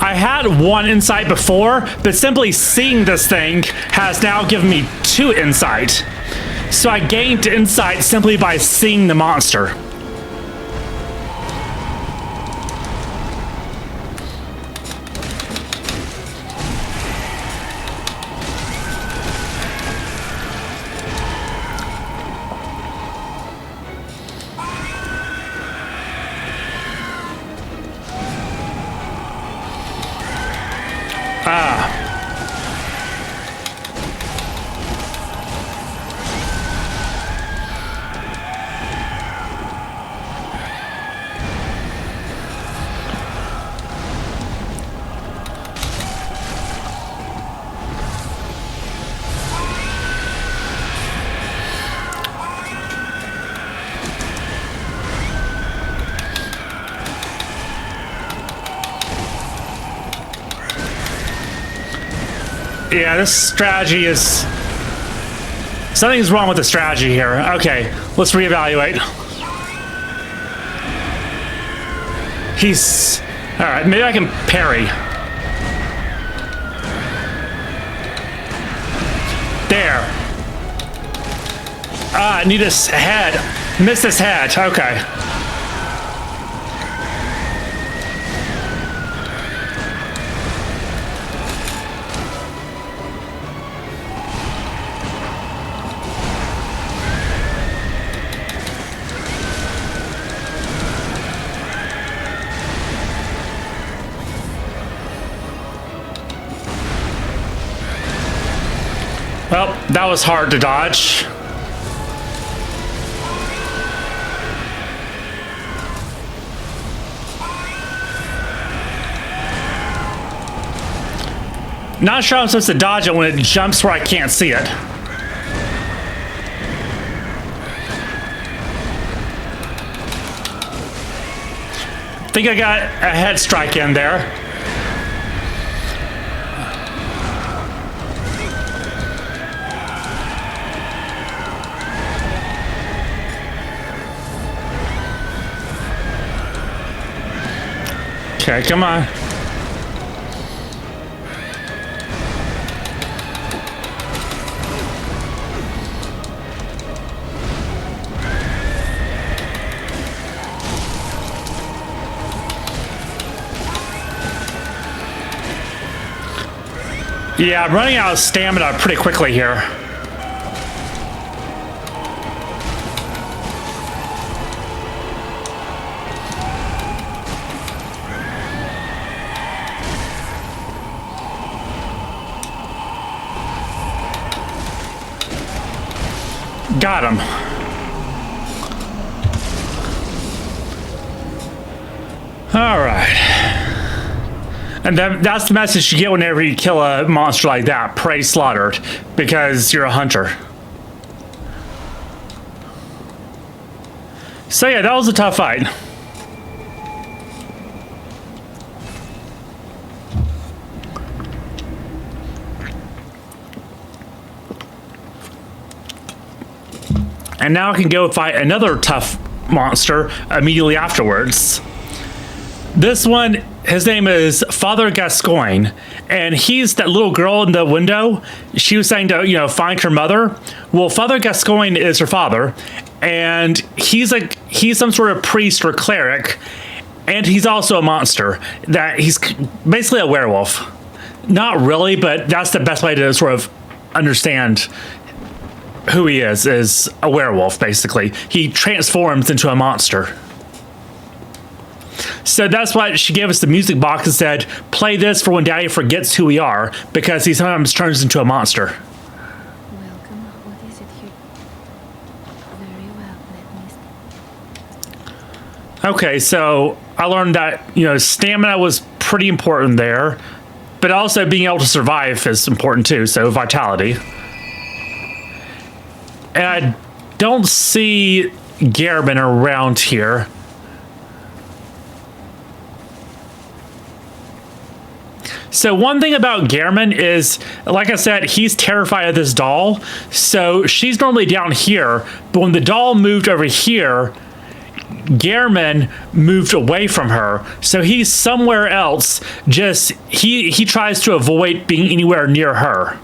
I had one insight before, but simply seeing this thing has now given me 2 insight. So I gained insight simply by seeing the monster. Yeah, this strategy is... Something's wrong with the strategy here. Okay, let's reevaluate. He's... Alright, maybe I can parry. There. I need his head. Miss his head. Okay. Well, that was hard to dodge. Not sure I'm supposed to dodge it when it jumps where I can't see it. Think I got a head strike in there. Okay, come on. Yeah, I'm running out of stamina pretty quickly here. Got him. All right. And that's the message you get whenever you kill a monster like that. Prey slaughtered. Because you're a hunter. So yeah, that was a tough fight. And now I can go fight another tough monster immediately afterwards. This one, his name is Father Gascoigne, and he's that little girl in the window. She was saying to, find her mother. Well, Father Gascoigne is her father, and he's some sort of priest or cleric, and he's also a monster. That he's basically a werewolf. Not really, but that's the best way to sort of understand who he is a werewolf, basically. He transforms into a monster. So that's why she gave us the music box and said, play this for when Daddy forgets who we are, because he sometimes turns into a monster. Welcome. What is it here? Very well. Let me. Okay, so I learned that, you know, stamina was pretty important there, but also being able to survive is important too, so vitality. And I don't see Garmin around here. So one thing about Garmin is, like I said, he's terrified of this doll. So she's normally down here, but when the doll moved over here, Garmin moved away from her. So he's somewhere else. Just he tries to avoid being anywhere near her.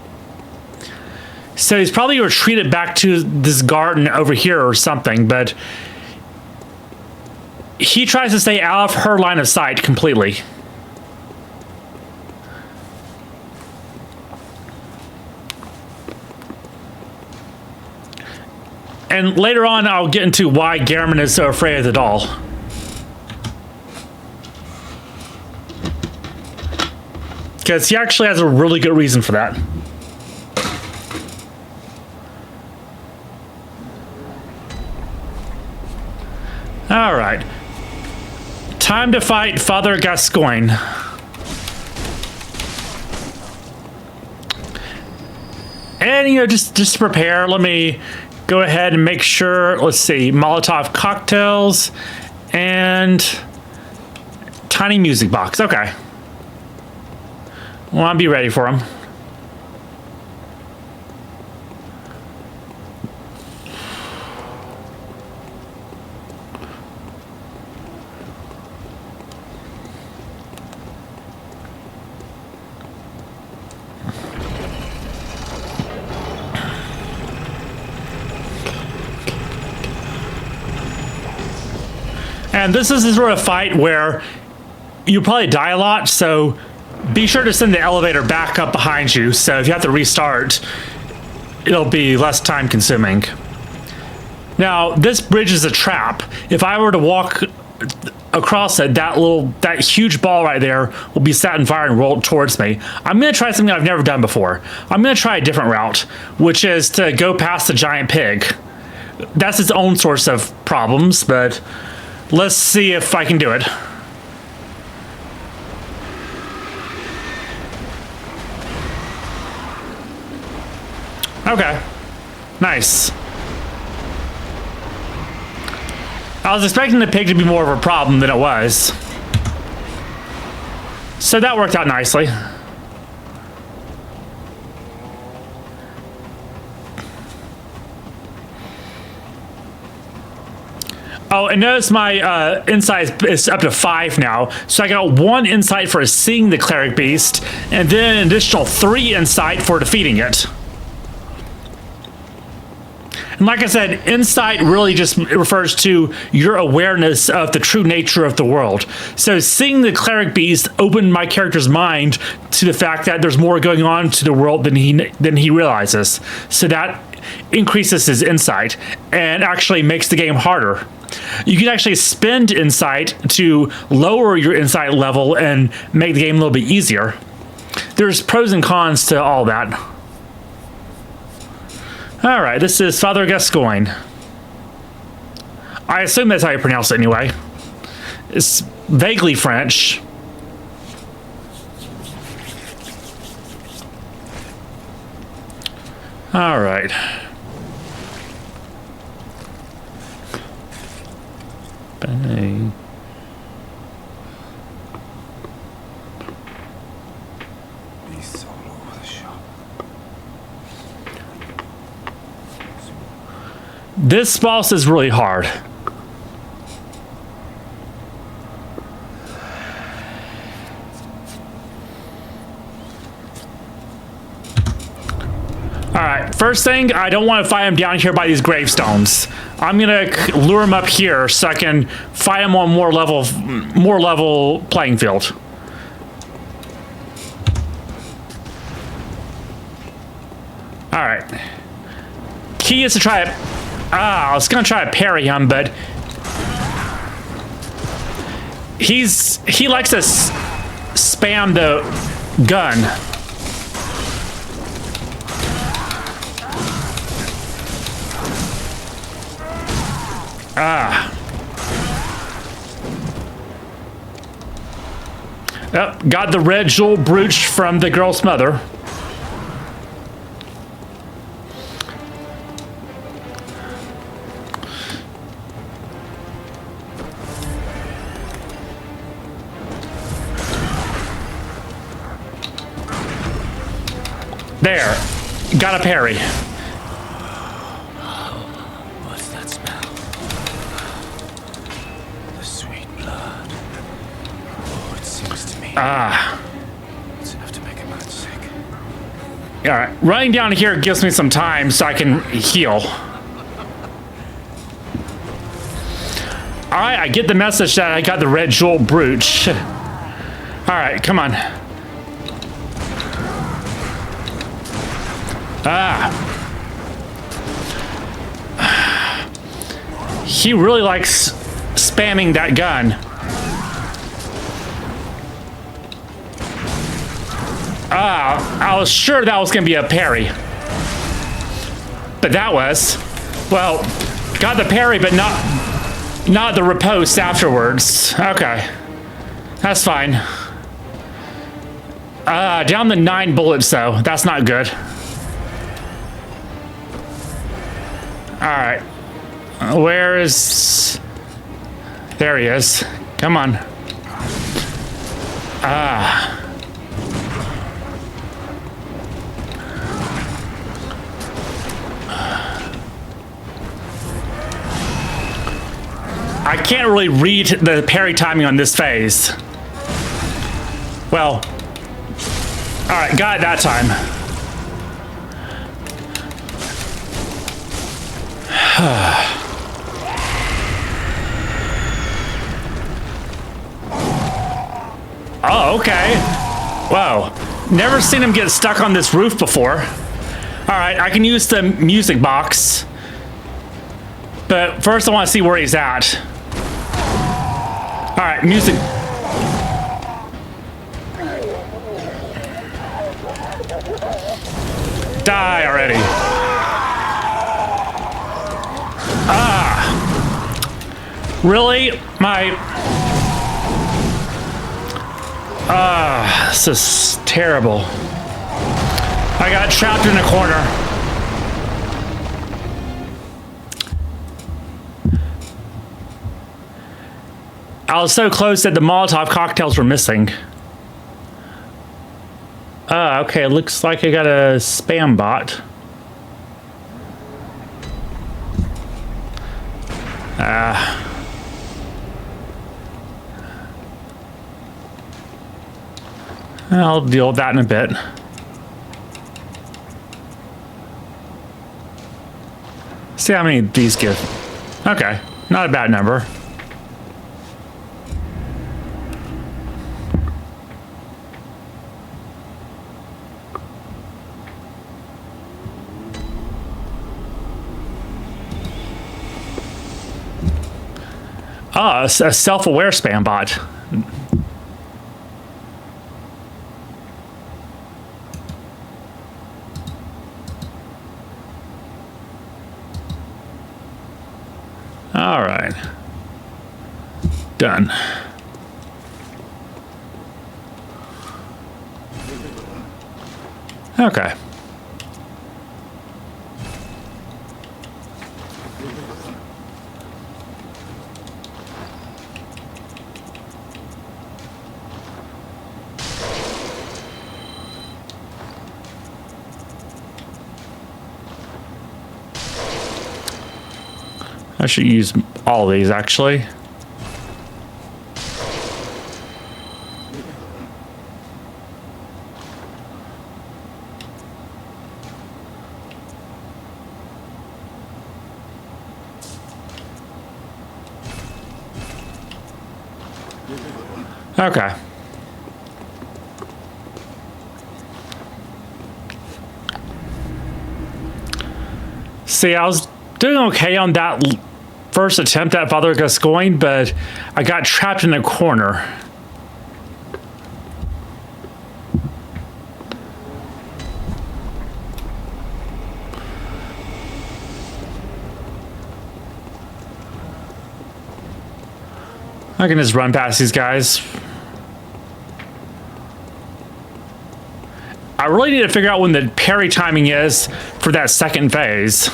So he's probably retreated back to this garden over here or something, but he tries to stay out of her line of sight completely. And later on, I'll get into why Garmin is so afraid of the doll. Because he actually has a really good reason for that. All right. Time to fight Father Gascoigne. And, you know, just to prepare, let me go ahead and make sure, let's see, Molotov cocktails and tiny music box. Okay. Well, I'll be ready for them. And this is the sort of fight where you probably die a lot, so be sure to send the elevator back up behind you, so if you have to restart, it'll be less time consuming. Now, this bridge is a trap. If I were to walk across it, that huge ball right there will be set on fire and rolled towards me. I'm going to try something I've never done before. I'm going to try a different route, which is to go past the giant pig. That's its own source of problems, but let's see if I can do it. Okay. Nice. I was expecting the pig to be more of a problem than it was. So that worked out nicely. Oh, and notice my insight is up to 5 now. So I got 1 insight for seeing the cleric beast, and then an additional 3 insight for defeating it. And like I said, insight really just refers to your awareness of the true nature of the world. So seeing the cleric beast opened my character's mind to the fact that there's more going on to the world than he realizes. So that increases his insight and actually makes the game harder. You can actually spend insight to lower your insight level and make the game a little bit easier. There's pros and cons to all that. All right, this is Father Gascoigne. I assume that's how you pronounce it anyway. It's vaguely French. All right. Bang. Beasts all over the shop. This boss is really hard. Alright, first thing, I don't want to fight him down here by these gravestones. I'm gonna lure him up here so I can fight him on more level playing field. Alright. Key is to try to... I was gonna try to parry him, but he likes to spam the gun. Oh, got the red jewel brooch from the girl's mother. There. Got a parry. What's that smell? The sweet blood. Oh, it seems to me. It's enough to make a man sick. Alright. Running down here gives me some time so I can heal. Alright, I get the message that I got the red jewel brooch. Alright, come on. He really likes spamming that gun. I was sure that was gonna be a parry. But that was. Well, got the parry, but not the riposte afterwards. Okay. That's fine. Down to 9 bullets though. That's not good. Alright. Where is... There he is. Come on. I can't really read the parry timing on this phase. Well... Alright, got it that time. Oh, okay. Whoa. Never seen him get stuck on this roof before. Alright, I can use the music box. But first I want to see where he's at. Alright, music. Die already. Really? This is terrible. I got trapped in a corner. I was so close that the Molotov cocktails were missing. Okay, looks like I got a spam bot. I'll deal with that in a bit. See how many these give. Okay, not a bad number. Ah, a self-aware spam bot. All right. Done. Okay. I should use all of these, actually. Okay. See, I was doing okay on that first attempt at Father Gascoigne, but I got trapped in a corner. I can just run past these guys. I really need to figure out when the parry timing is for that second phase.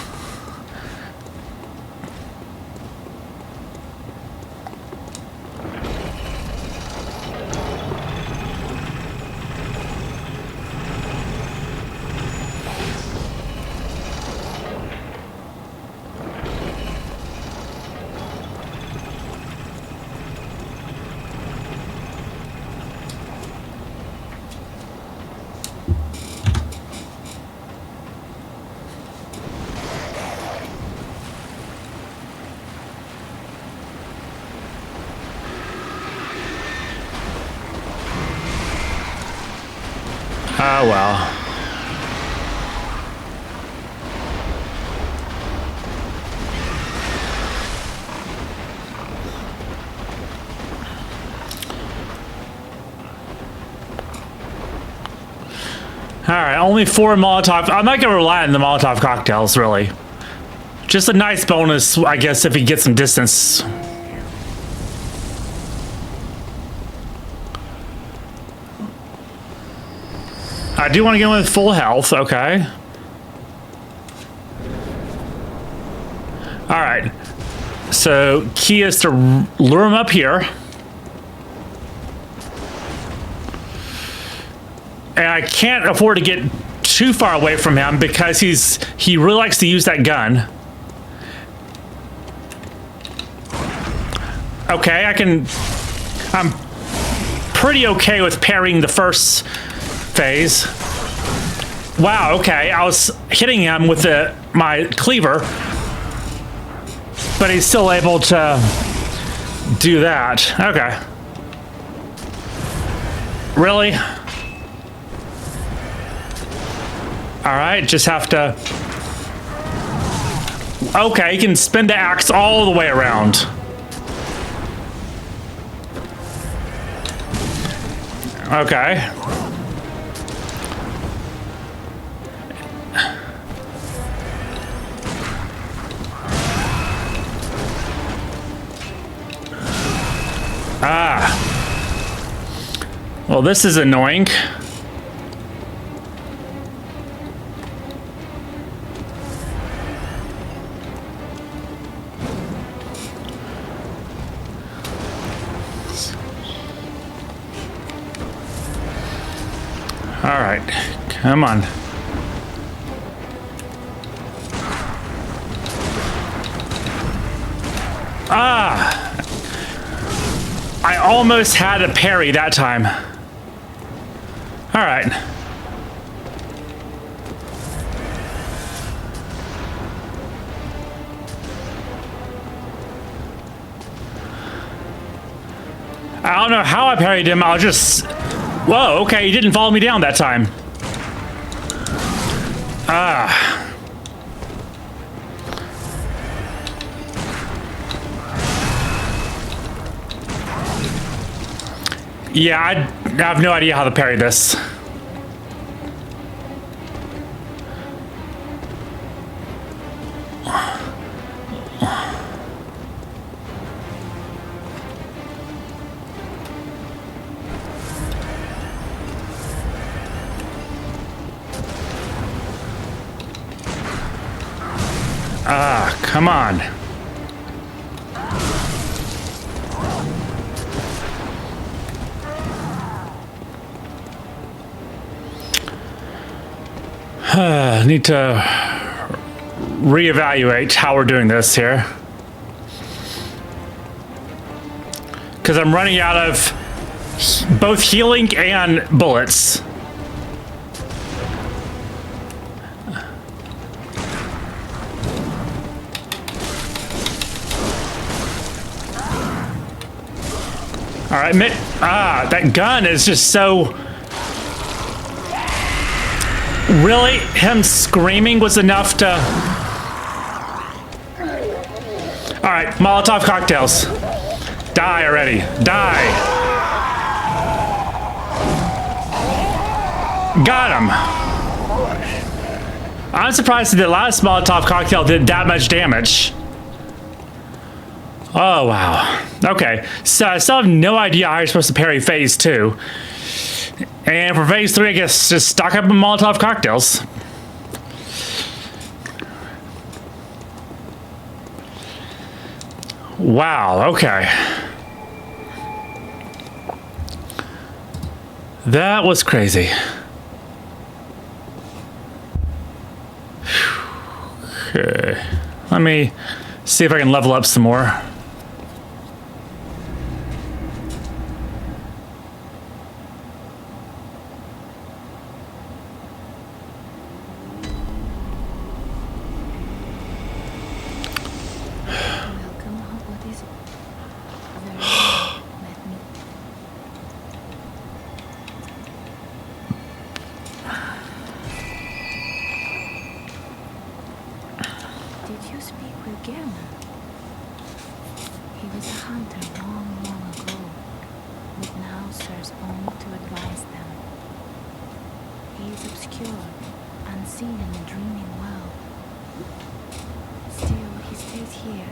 Oh well. Alright, only 4 Molotov. I'm not gonna rely on the Molotov cocktails, really. Just a nice bonus, I guess, if he gets some distance. I do want to get him with full health, okay. Alright. So, key is to lure him up here. And I can't afford to get too far away from him because he really likes to use that gun. Okay, I'm pretty okay with parrying the first phase. Wow, okay, I was hitting him with my cleaver, but he's still able to do that. Okay. Really? Alright, just have to... Okay, you can spin the axe all the way around. Okay. Ah. Well, this is annoying. All right, come on. Ah! I almost had a parry that time. All right. I don't know how I parried him. I'll just... Whoa, okay, he didn't follow me down that time. Ah. Yeah, I have no idea how to parry this. Ah, come on. Need to reevaluate how we're doing this here. Because I'm running out of both healing and bullets. All right, that gun is just so... Really? Him screaming was enough to... All right, Molotov cocktails. Die already. Die. Got him. I'm surprised that the last Molotov cocktail did that much damage. Oh, wow. Okay, so I still have no idea how you're supposed to parry phase 2. And for phase 3, I guess just stock up on Molotov cocktails. Wow, okay. That was crazy. Okay. Let me see if I can level up some more. Welcome. What is it? Very well. Let me. Did you speak with Yharnam? He was a hunter long, long ago, but now serves only to advise them. He is obscure, unseen in the dreaming world. Still, he stays here,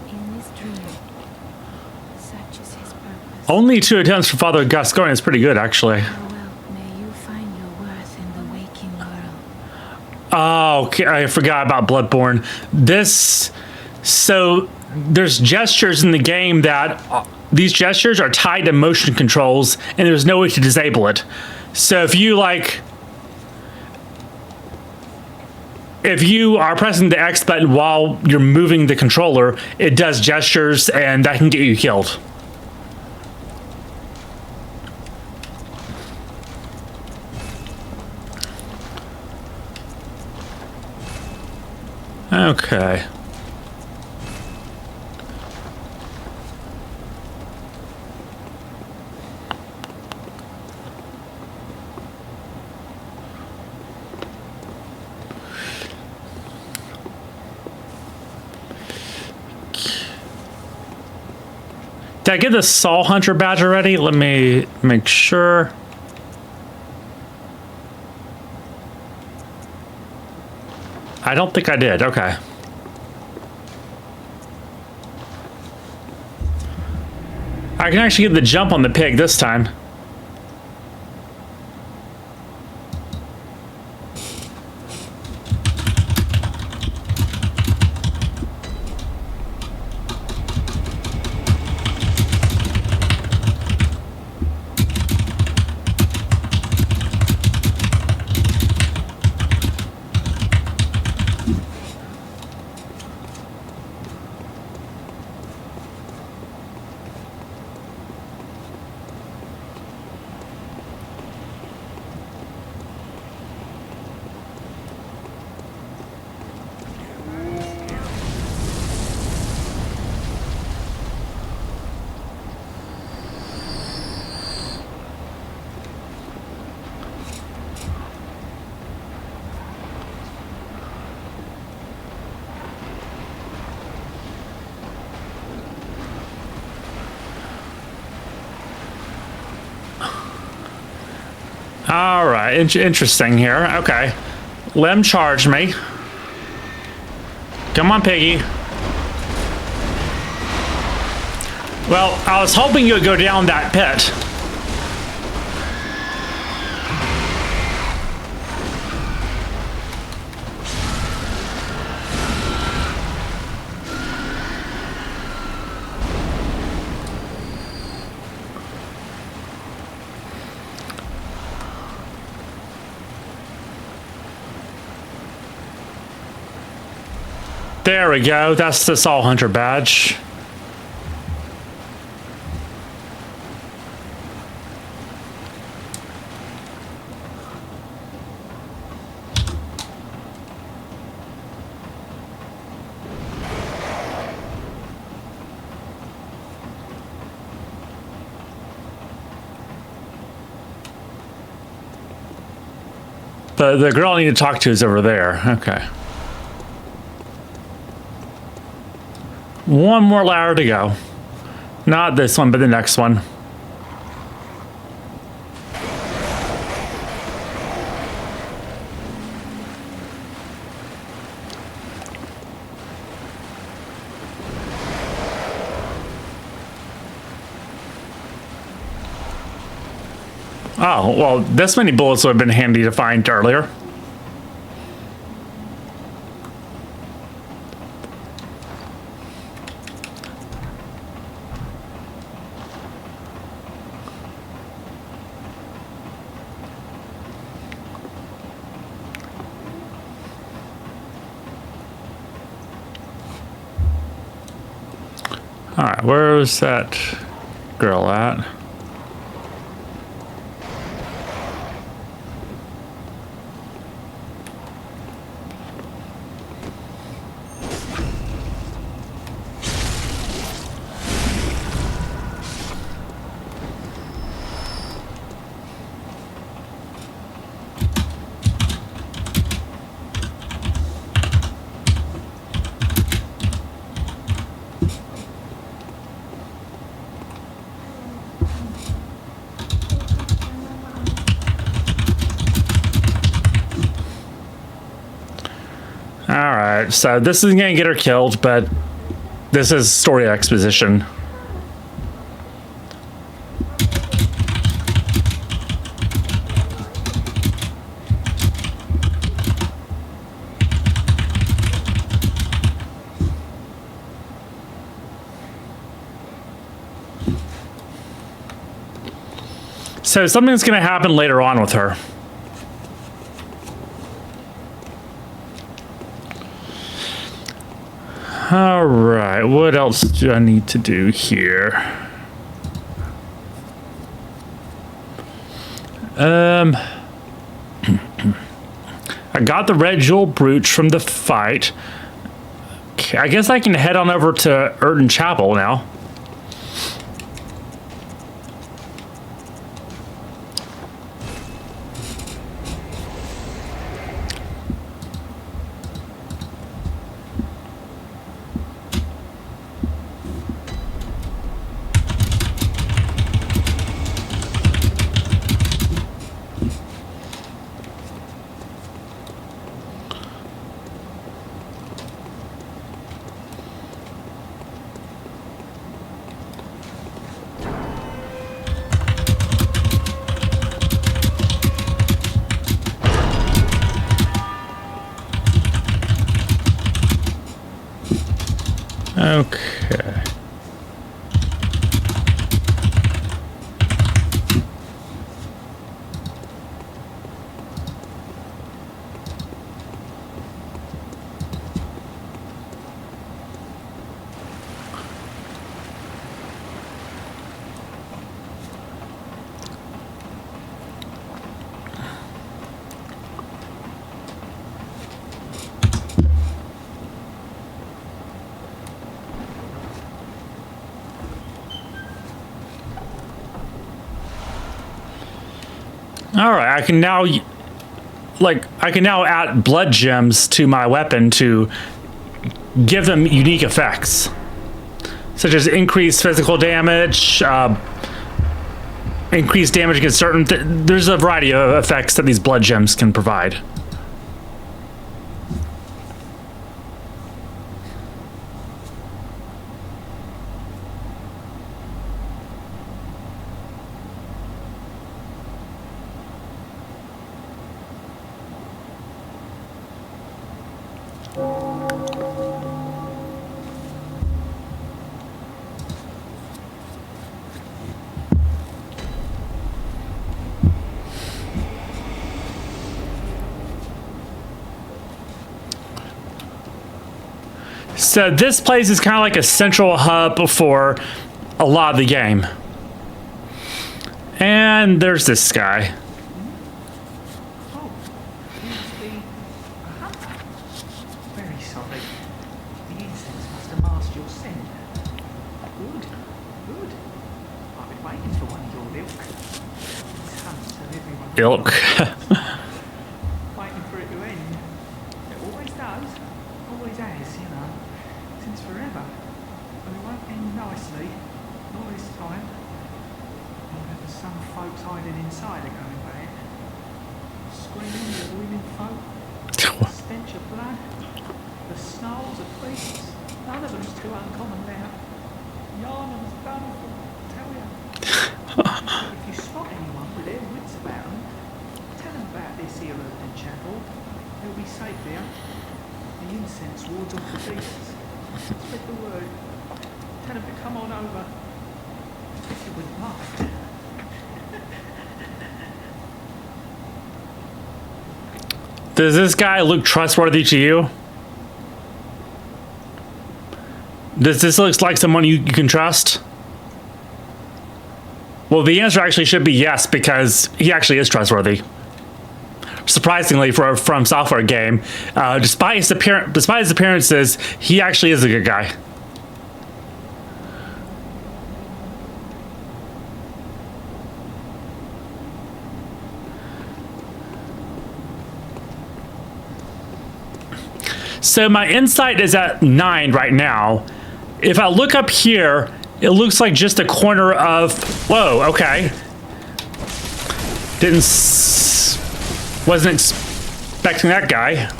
in this dream. Such is his purpose. Only 2 attempts for Father Gascoigne is pretty good, actually. Farewell, may you find your worth in the waking world. Oh, okay. I forgot about Bloodborne. So there's gestures in the game that these gestures are tied to motion controls, and there's no way to disable it. So if you are pressing the X button while you're moving the controller, it does gestures, and that can get you killed. Okay. Did I get the Soul Hunter badge already? Let me make sure. I don't think I did. Okay. I can actually get the jump on the pig this time. All right, interesting here. Okay, let him charge me. Come on, piggy. Well, I was hoping you would go down that pit. There we go. That's the Soul Hunter badge. The girl I need to talk to is over there. Okay. One more ladder to go. Not this one, but the next one. Oh, well, this many bullets would have been handy to find earlier. Alright, where's that girl at? Alright, so this isn't gonna get her killed, but this is story exposition. So something's gonna happen later on with her. All right, what else do I need to do here? I got the red jewel brooch from the fight. Okay, I guess I can head on over to Urton Chapel now. Okay. All right, I can now, add blood gems to my weapon to give them unique effects, such as increased physical damage, increased damage against certain. There's a variety of effects that these blood gems can provide. So this place is kind of like a central hub for a lot of the game. And there's this guy. Oh, you must be a hunter. Very sorry. The incense must have masked your scent. Good, good. I've been waiting for one of your ilk. These hunts have everyone. Ilk. Waiting for it to end. It always does. Always has, you know. Since forever. in nicely. All this time. I bet there's some folks hiding inside are going back. Screaming with women folk. The stench of blood. The snarls of priests. None of them's too uncommon now. Yharnam's done for, I tell you. If you spot anyone with their wits about them, tell them about this here earthen chapel. They'll be safe here. The incense wards off the beasts. Spread the word. Tell them to come on over. If you wouldn't mind. Does this guy look trustworthy to you? Does this look like someone you can trust? Well, the answer actually should be yes, because he actually is trustworthy. Surprisingly, for a From Software game, despite his appearances, he actually is a good guy. So my insight is at 9 right now. If I look up here, it looks like just a corner of... Whoa, okay. Wasn't expecting that guy.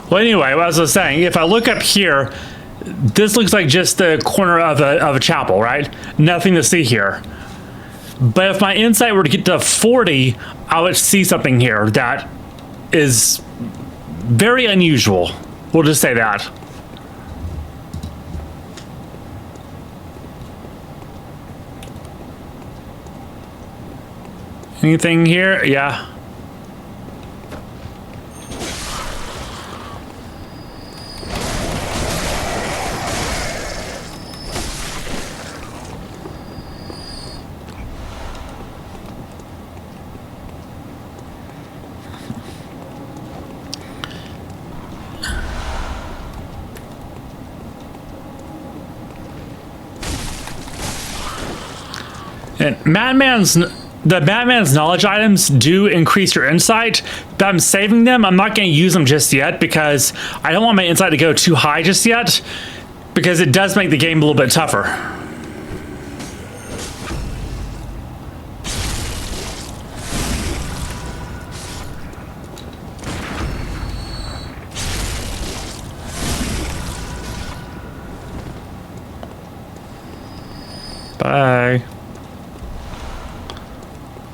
Well, anyway, what I was saying, if I look up here, this looks like just the corner of a chapel, right? Nothing to see here. But if my insight were to get to 40, I would see something here that is very unusual. We'll just say that. Anything here? Yeah. And the Madman's knowledge items do increase your insight, but I'm saving them. I'm not going to use them just yet because I don't want my insight to go too high just yet, because it does make the game a little bit tougher. Bye.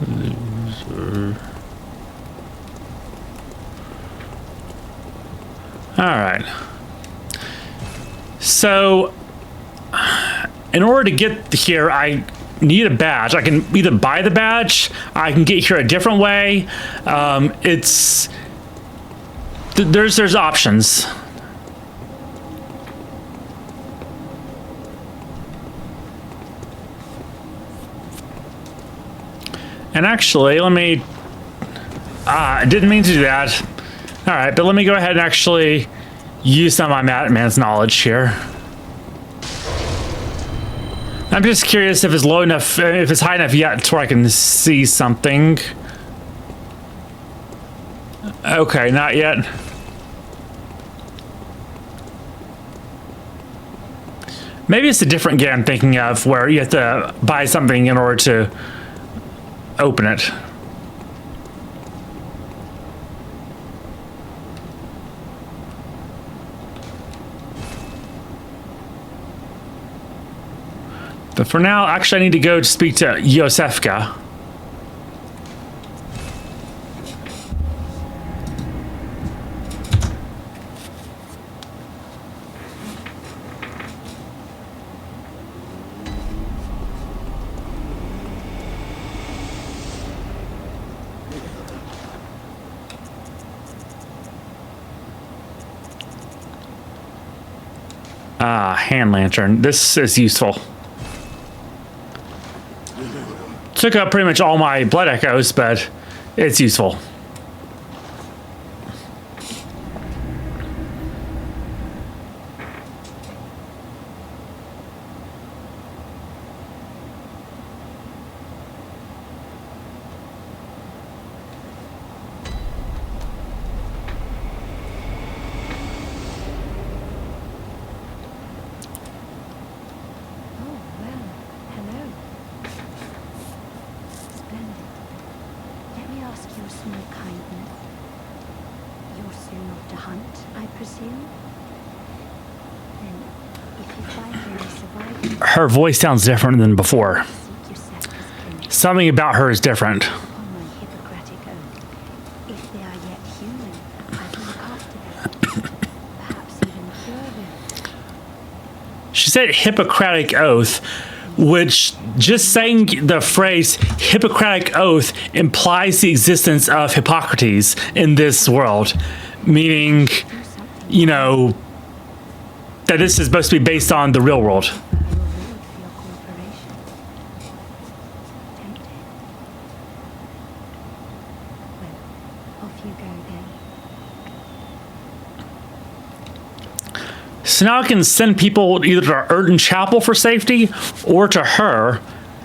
Loser. All right. So, in order to get here, I need a badge. I can either buy the badge, I can get here a different way. There's options. And actually, let me... I didn't mean to do that. All right, but let me go ahead and actually use some of my Madman's knowledge here. I'm just curious if it's low enough, if it's high enough yet to where I can see something. Okay, not yet. Maybe it's a different game I'm thinking of, where you have to buy something in order to open it. But for now, actually, I need to go speak to Yosefka. Hand lantern. This is useful. Took up pretty much all my blood echoes, but it's useful. presume? Then, if you find any survivors, Her voice sounds different than before. seek yourself as kin Something about her is different. upon my Hippocratic oath. If they are yet human, I can look after them. Perhaps even cure them. She said Hippocratic Oath, which just saying the phrase Hippocratic Oath implies the existence of Hippocrates in this world, meaning, Do something you know, that this is supposed to be based on the real world. a reward for your cooperation. Tempted? Well, off you go then. So now I can send people either to Urton Chapel for safety or to her.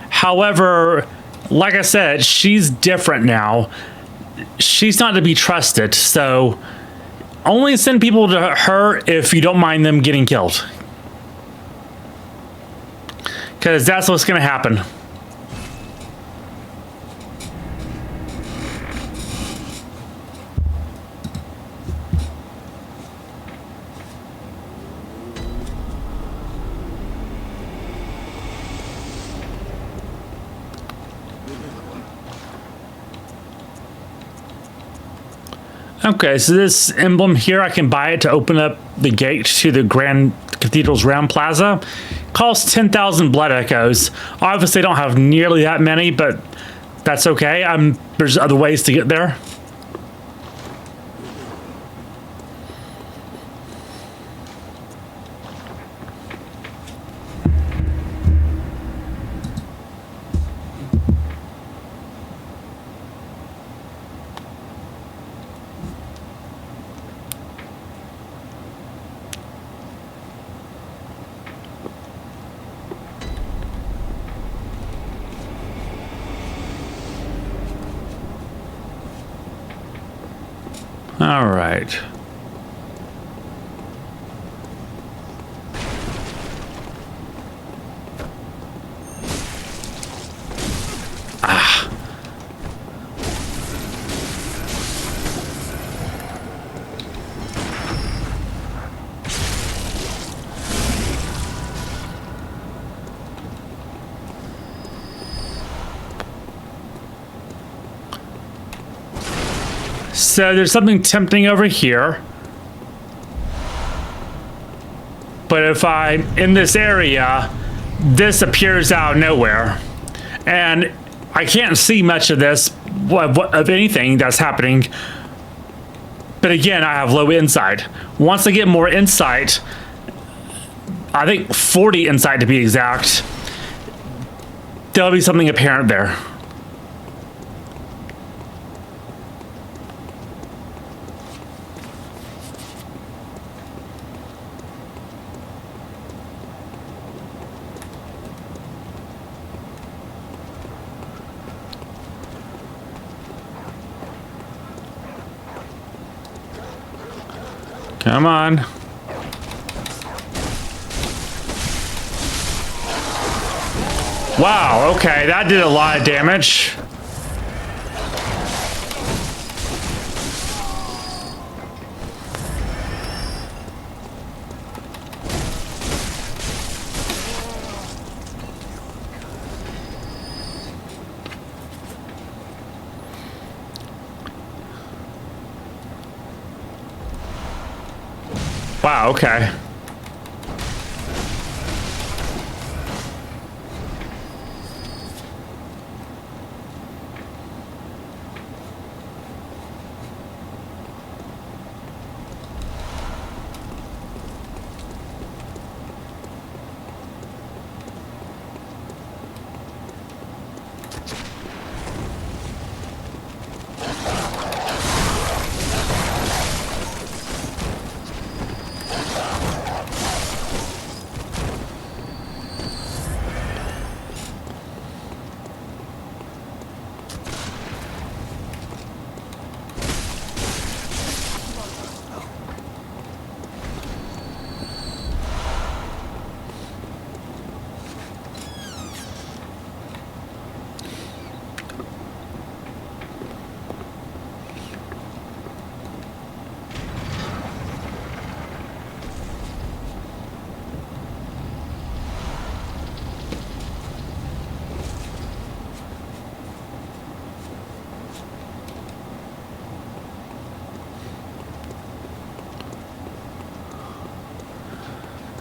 However, like I said, she's different now. She's not to be trusted, so only send people to her if you don't mind them getting killed. Because that's what's going to happen. Okay, so this emblem here, I can buy it to open up the gate to the Grand Cathedral's Round Plaza. Costs 10,000 blood echoes. Obviously, I don't have nearly that many, but that's okay. There's other ways to get there. All right. So there's something tempting over here. But if I'm in this area, this appears out of nowhere. And I can't see much of this, of anything that's happening. But again, I have low insight. Once I get more insight, I think 40 insight to be exact, there'll be something apparent there. Come on. Wow, okay, that did a lot of damage. Wow, okay.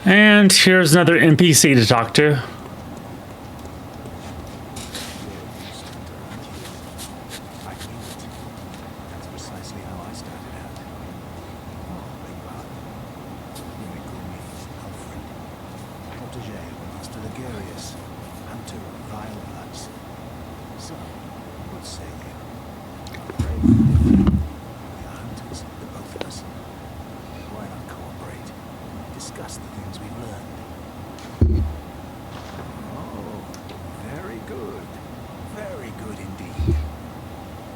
And here's another NPC to talk to. I knew it. That's precisely how I started out. Oh, beg pardon. You may call me Alfred. Protégé of Master Ligurius, hunter of vile bloods. So, what say you? Brave and different. We are hunters, the both of us. Why not cooperate? Discuss the things we've learned. Oh, very good. Very good indeed.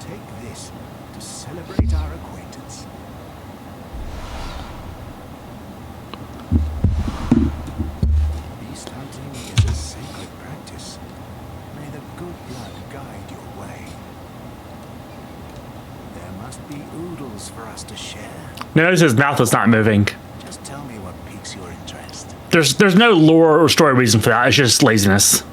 Take this to celebrate our acquaintance. Beast hunting is a sacred practice. May the good blood guide your way. There must be oodles for us to share. Notice his mouth is not moving. Just tell me what piques your interest. There's no lore or story reason for that. It's just laziness.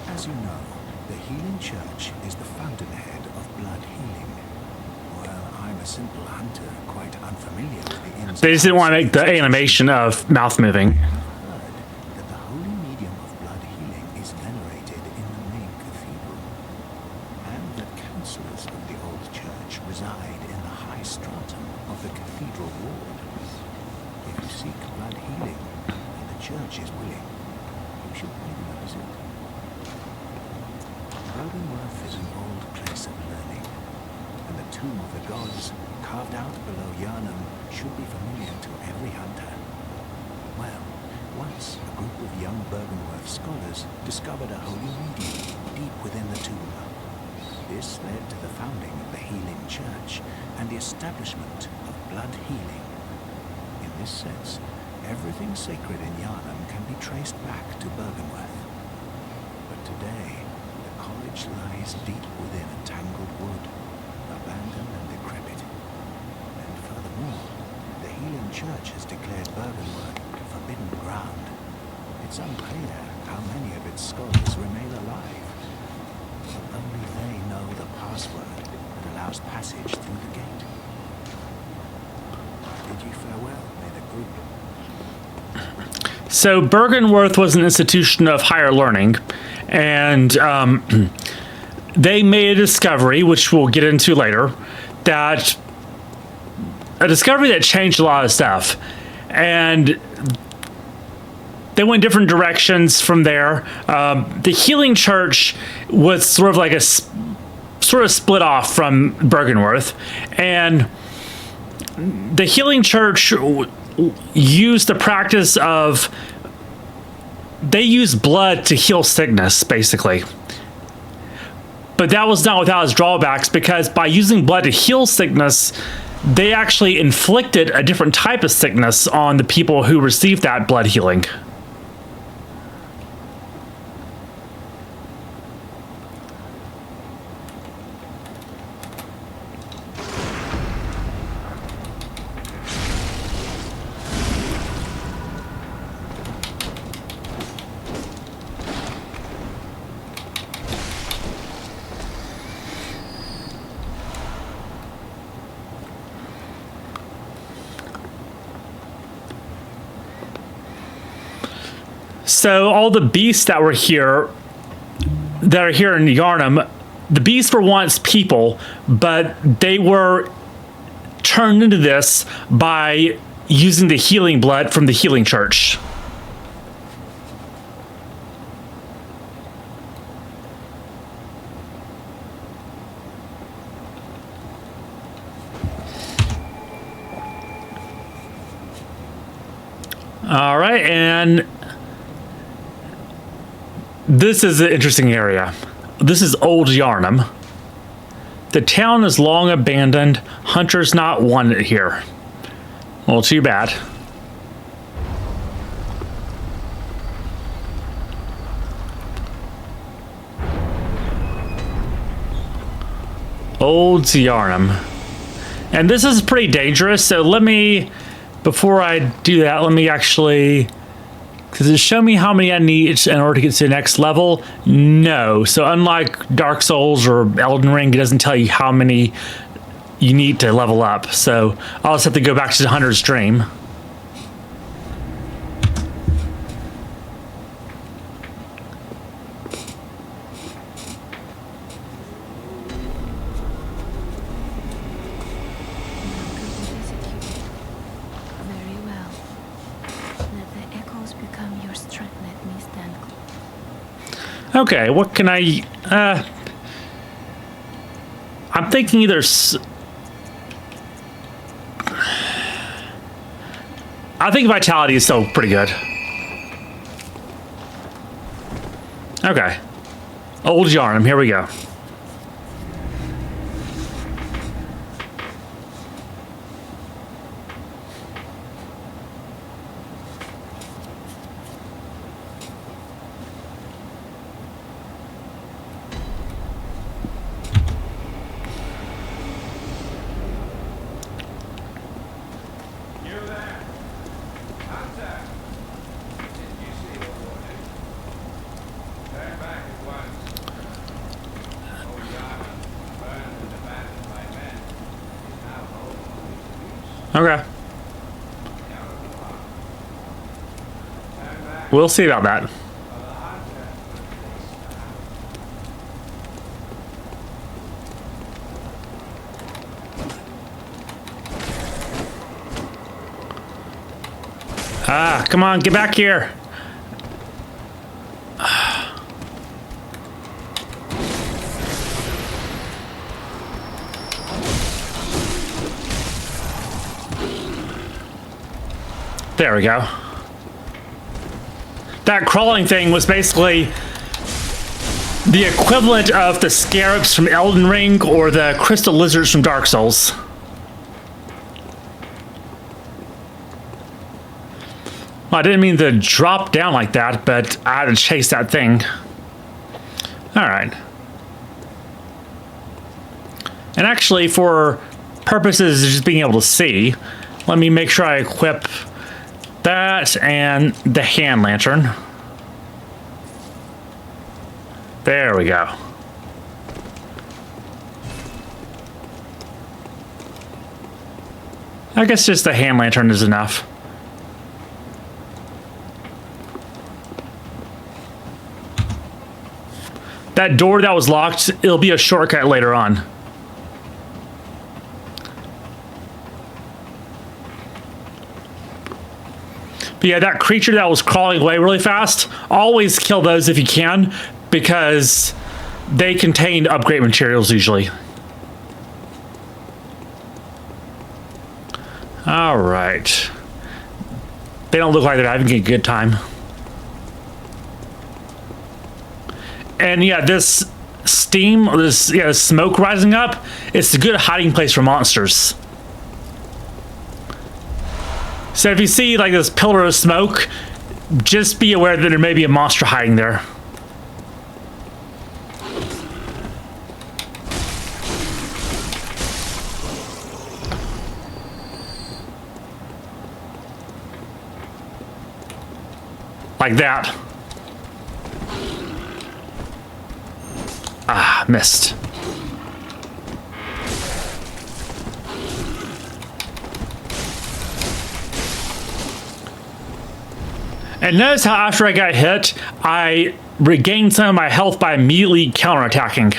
As you know, the Healing Church is the fountainhead of blood healing. Well, I'm a simple hunter, quite unfamiliar with the ins. They just didn't want to make the animation of mouth moving. I've heard that the holy medium of blood healing is venerated in the main cathedral, and that councillors of the old church reside in the high stratum of the cathedral ward. If you seek blood healing, and the church is willing, you should pay them a visit. Bougainworth is an old place of learning, and the tomb of the gods, carved out below Yharnam, should be familiar to every hunter. Well, once a group of young Bougainworth scholars discovered a holy medium deep within the tomb. This led to the founding of the Healing Church and the establishment of blood healing. In this sense, everything sacred in Yharnam can be traced back to Bougainworth. But today, the college lies deep within a tangled wood, abandoned and decrepit. And furthermore, the Healing Church has declared Bougainworth forbidden ground. It's unclear how many of its scholars remain alive. But only they know the password that allows passage through the gate. Bid you farewell, may the group. So Bougainworth was an institution of higher learning, and they made a discovery, which we'll get into later, that a discovery that changed a lot of stuff, and they went different directions from there. The Healing Church was sort of like a sort of split off from Bougainworth, and the Healing Church used the practice of, they used blood to heal sickness, basically. But that was not without its drawbacks, because by using blood to heal sickness, they actually inflicted a different type of sickness on the people who received that blood healing. So all the beasts that are here in Yharnam, the beasts were once people, but they were turned into this by using the healing blood from the Healing Church. All right, and this is an interesting area. This is Old Yharnam. The town is long abandoned. Hunters not wanted here. Well, too bad. Old Yharnam. And this is pretty dangerous, so let me, before I do that, let me actually, does it show me how many I need in order to get to the next level? No. So unlike Dark Souls or Elden Ring, it doesn't tell you how many you need to level up. So I'll just have to go back to the Hunter's Dream. become your strength. Let me stand close. Okay, what can I... I'm thinking either... I think vitality is still pretty good. Okay. Old Yharnam, here we go. You there? Hunter! Did you see the warning? Turn back at once. Old Yharnam, burned and abandoned by men, is now home on his roots. Okay. Down at the park. Turn back, We'll see about that. or the hunter will face the hound. Ah, come on, get back here. There we go. That crawling thing was basically the equivalent of the scarabs from Elden Ring or the crystal lizards from Dark Souls. Well, I didn't mean to drop down like that, but I had to chase that thing. Alright. And actually, for purposes of just being able to see, let me make sure I equip that and the hand lantern. There we go. I guess just the hand lantern is enough. That door that was locked, it'll be a shortcut later on. But yeah, that creature that was crawling away really fast, always kill those if you can, because they contain upgrade materials usually. All right. They don't look like they're having a good time. And yeah, this steam, or this smoke rising up, it's a good hiding place for monsters. So if you see like this pillar of smoke, just be aware that there may be a monster hiding there. Like that. Ah, missed. And notice how after I got hit, I regained some of my health by immediately counterattacking.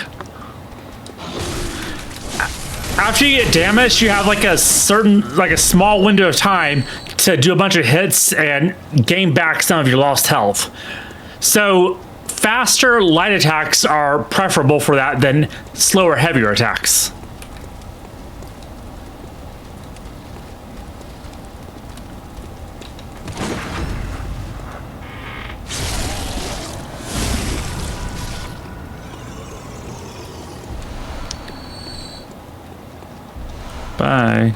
After you get damaged, you have like a small window of time to do a bunch of hits and gain back some of your lost health. So faster light attacks are preferable for that than slower, heavier attacks. Bye.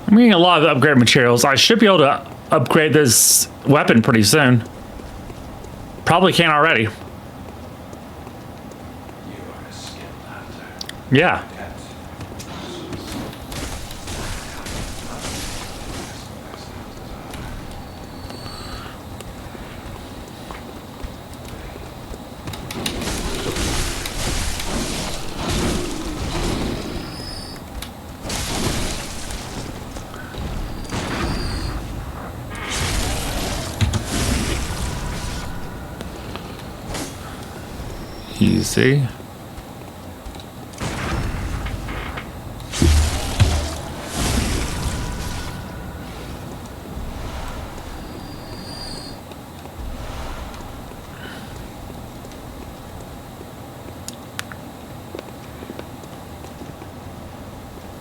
I'm getting a lot of upgrade materials. I should be able to upgrade this weapon pretty soon. Probably can't already. You are a skilled hunter. Yeah. Easy.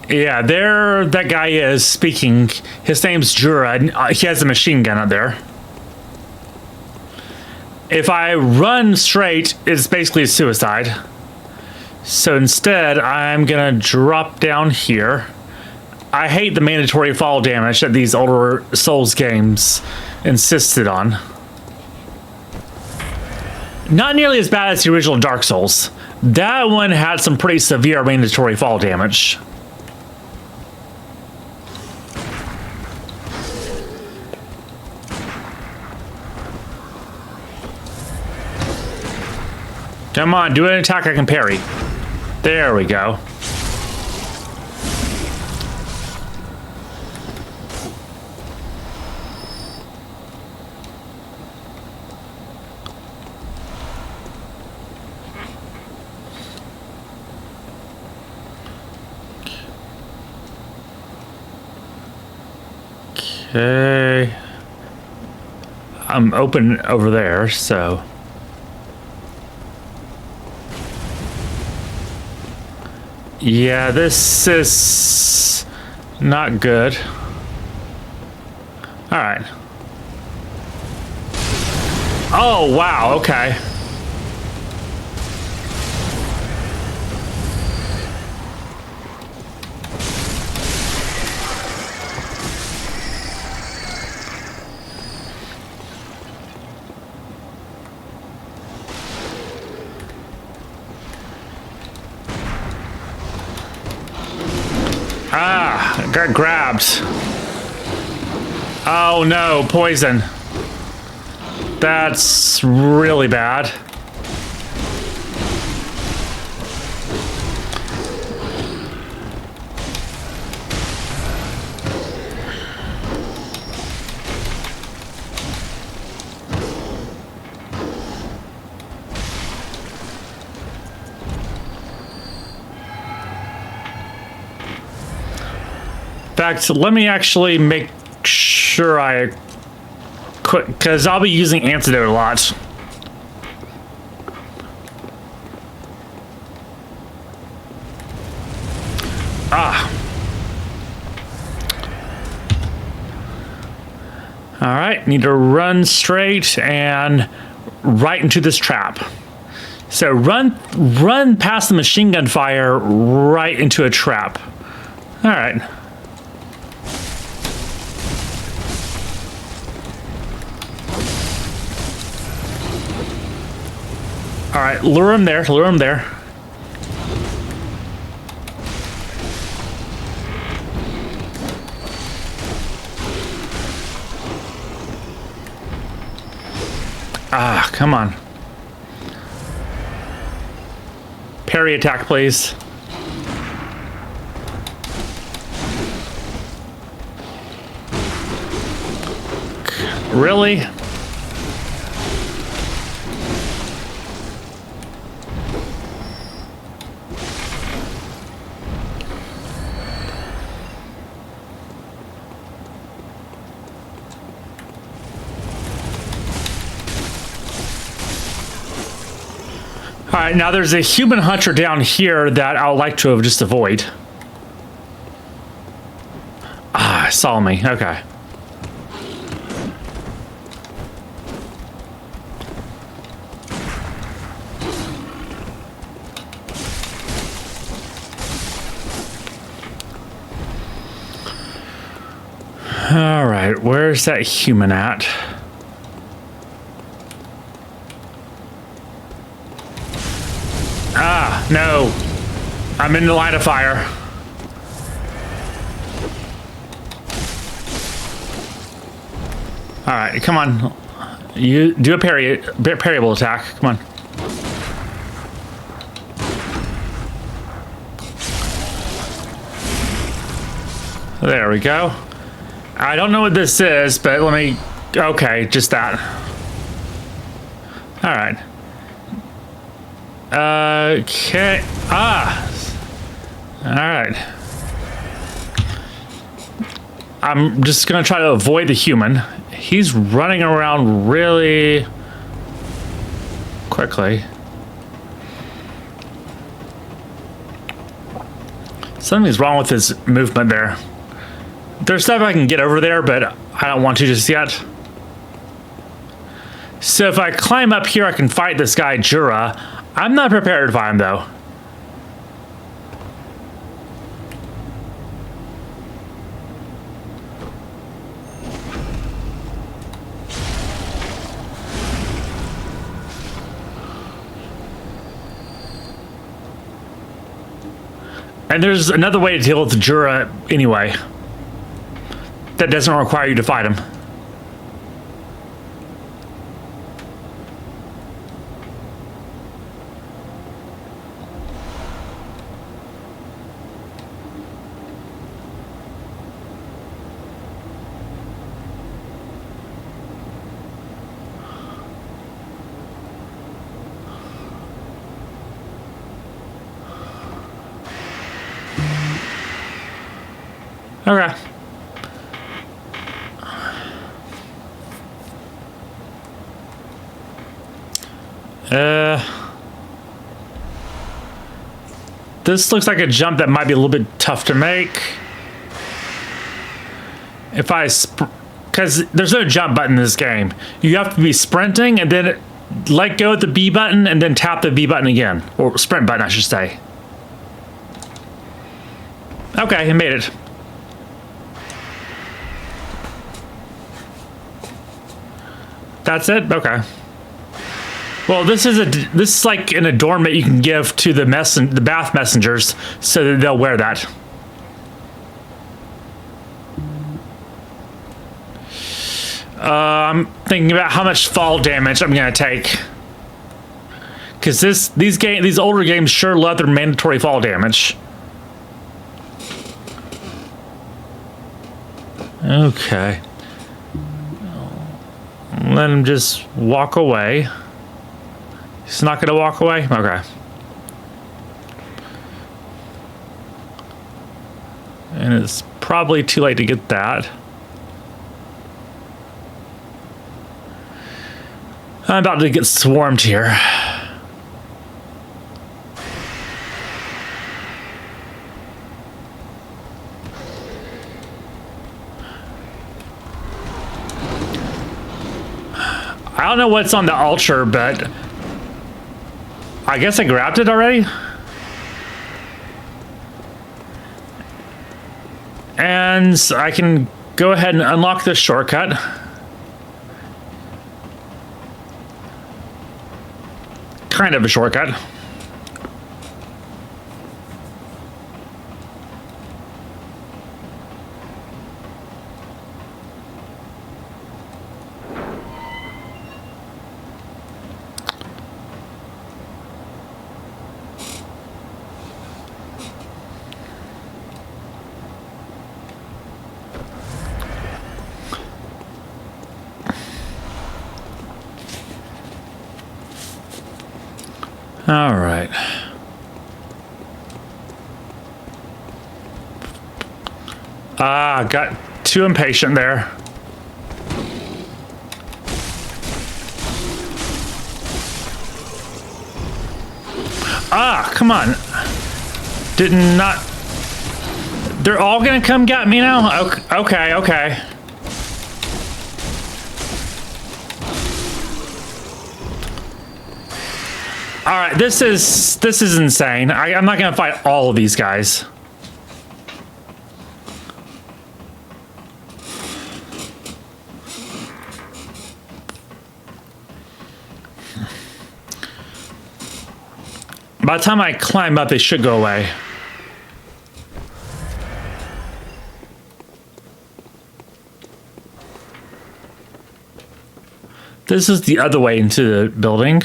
Yeah, there that guy is speaking. His name's Jura. He has a machine gun up there. If I run straight, it's basically a suicide. So instead, I'm gonna drop down here. I hate the mandatory fall damage that these older Souls games insisted on. Not nearly as bad as the original Dark Souls. That one had some pretty severe mandatory fall damage. Come on, do an attack I can parry. There we go. Okay. I'm open over there, so... Yeah, this is not good. All right. Oh, wow, okay. Ah, got grabbed. Oh no, poison. That's really bad. In fact, let me actually make sure I quit, because I'll be using antidote a lot. Ah. All right, need to run straight and right into this trap. So run past the machine gun fire right into a trap. All right. All right, lure him there, lure him there. Ah, come on. Parry attack, please. Really? All right, now there's a human hunter down here that I would like to have just avoid. Ah, saw me. Okay. All right, where's that human at? Ah, no. I'm in the line of fire. All right, come on. You do a parryable attack. Come on. There we go. I don't know what this is, but let me... Okay, just that. All right. Okay. Ah. All right. I'm just gonna try to avoid the human. He's running around really quickly. Something's wrong with his movement there. There's stuff I can get over there, but I don't want to just yet. So if I climb up here, I can fight this guy, Jura. I'm not prepared to fight him, though. And there's another way to deal with Jura anyway. That doesn't require you to fight him. Okay. This looks like a jump that might be a little bit tough to make. If I, because there's no jump button in this game. You have to be sprinting and then let go of the B button and then tap the B button again. Or sprint button, I should say. Okay, I made it. That's it? Okay. Well, this is like an adornment you can give to the bath messengers so that they'll wear that. I'm thinking about how much fall damage I'm gonna take, because these older games sure love their mandatory fall damage. Okay. Let him just walk away. He's not gonna walk away? Okay. And it's probably too late to get that. I'm about to get swarmed here. I don't know what's on the altar, but I guess I grabbed it already. And I can go ahead and unlock this shortcut. Kind of a shortcut. All right. Got too impatient there. Come on. Did not. They're all gonna come get me now? Okay, okay. All right, this is insane. I'm not gonna fight all of these guys. By the time I climb up, they should go away. This is the other way into the building.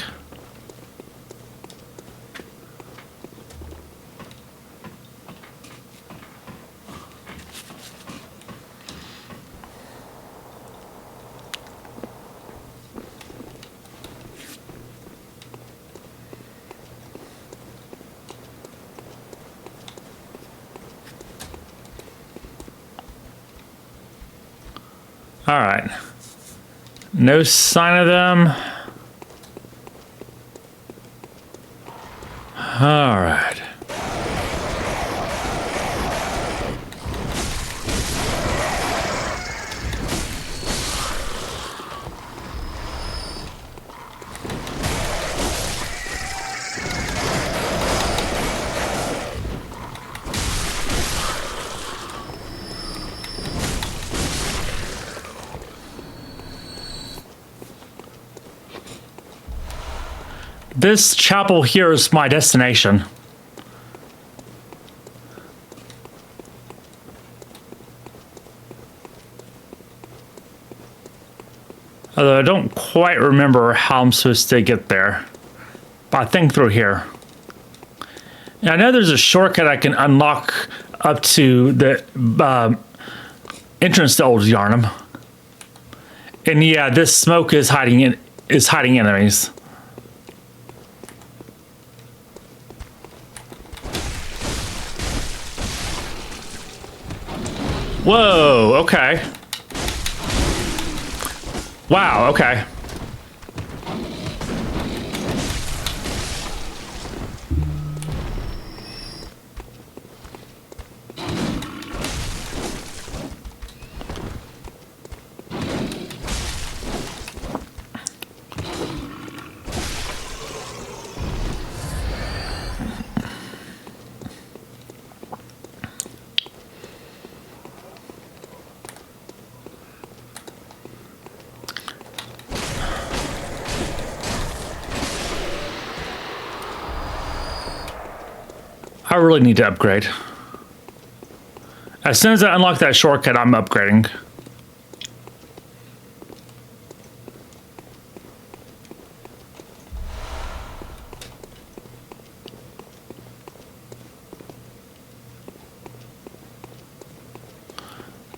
All right. No sign of them. All right. This chapel here is my destination. Although I don't quite remember how I'm supposed to get there. But I think through here. And I know there's a shortcut I can unlock up to the entrance to Old Yharnam. And yeah, this smoke is hiding enemies. Whoa, okay. Wow, okay. I really need to upgrade. As soon as I unlock that shortcut, I'm upgrading.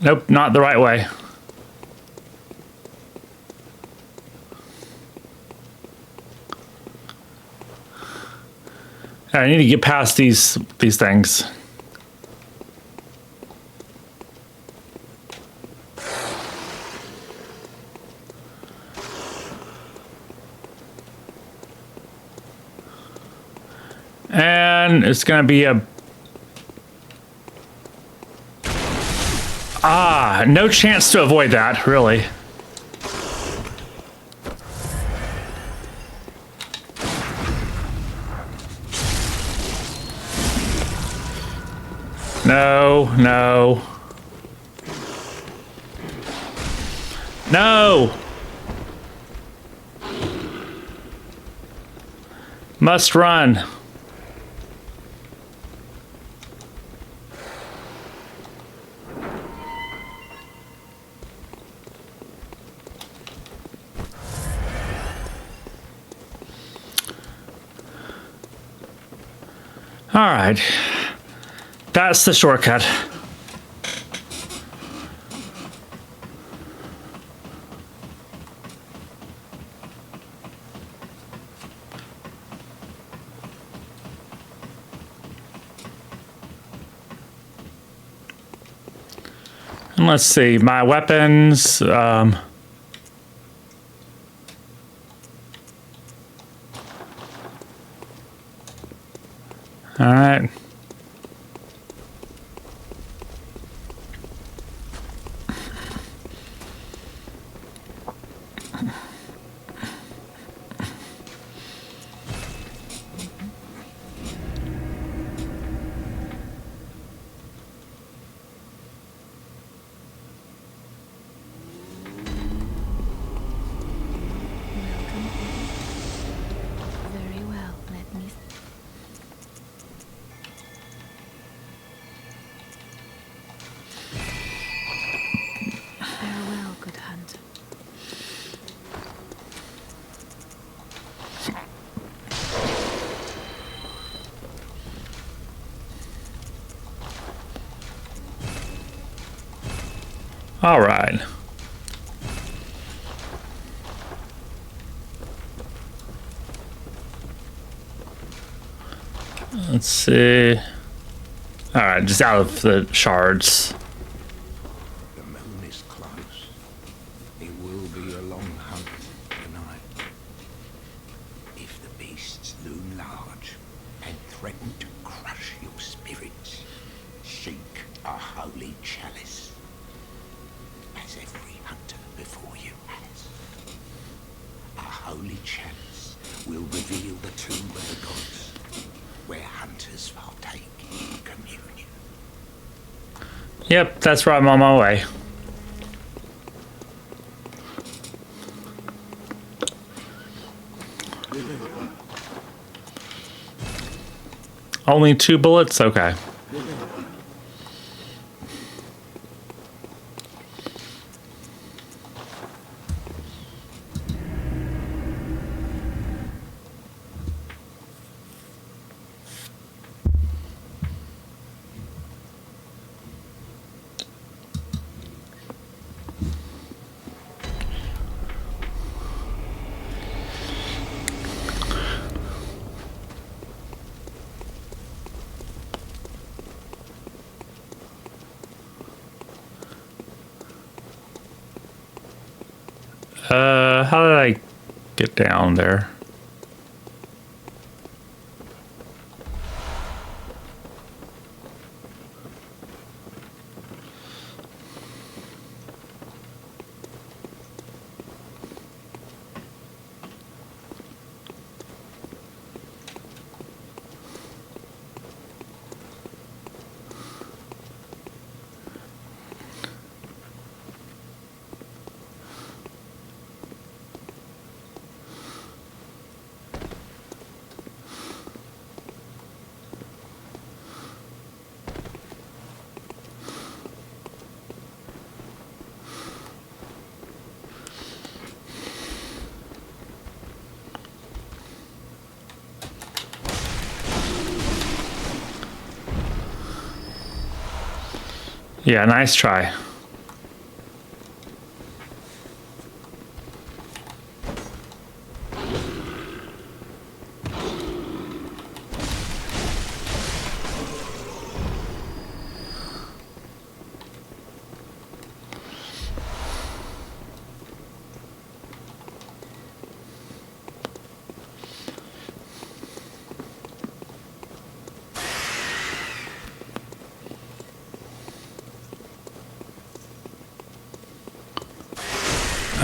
Nope, not the right way. I need to get past these things. And it's gonna be a... no chance to avoid that, really. No, no. No! Must run. All right. That's the shortcut. And let's see, my weapons. All right. Very well, let me... Farewell, good hunter. All right. Let's see. All right, just out of the shards. The moon is close. chalice, as every hunter before you has. A holy chalice will reveal the tomb of the gods, where hunters partake in communion. Yep, that's right. I'm on my way. Only 2 bullets? Okay. How did I get down there? Yeah, nice try.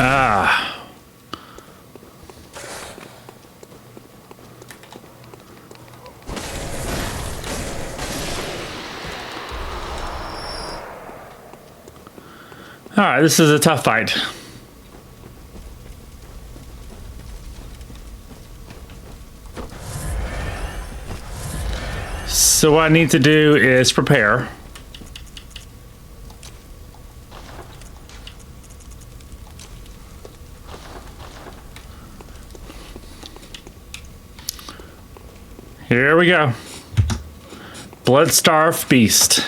Ah. All right, this is a tough fight. So what I need to do is prepare. Here we go. Bloodstarved Beast.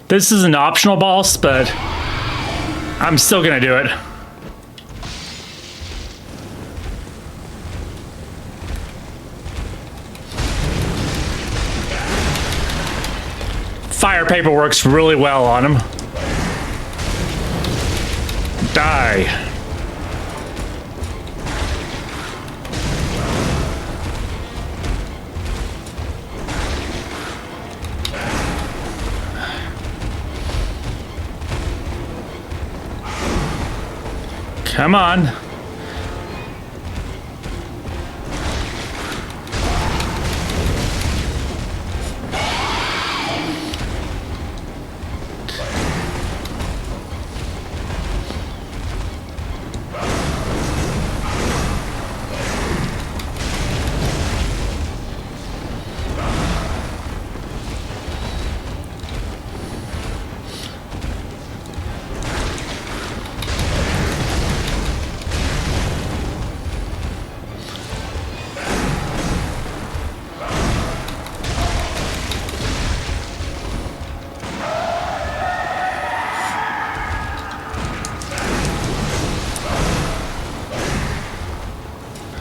This is an optional boss, but I'm still gonna do it. Fire paper works really well on him. Die. Come on.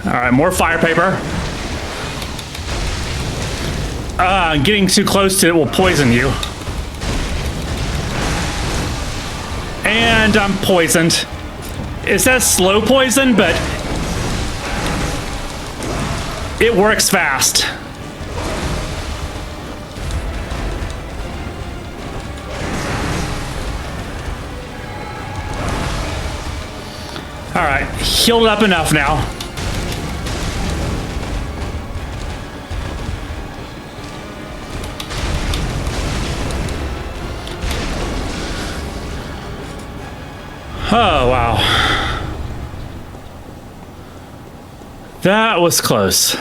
All right, more fire paper. Getting too close to it will poison you. And I'm poisoned. It says slow poison, but it works fast. healed up enough now. Oh, wow. That was close.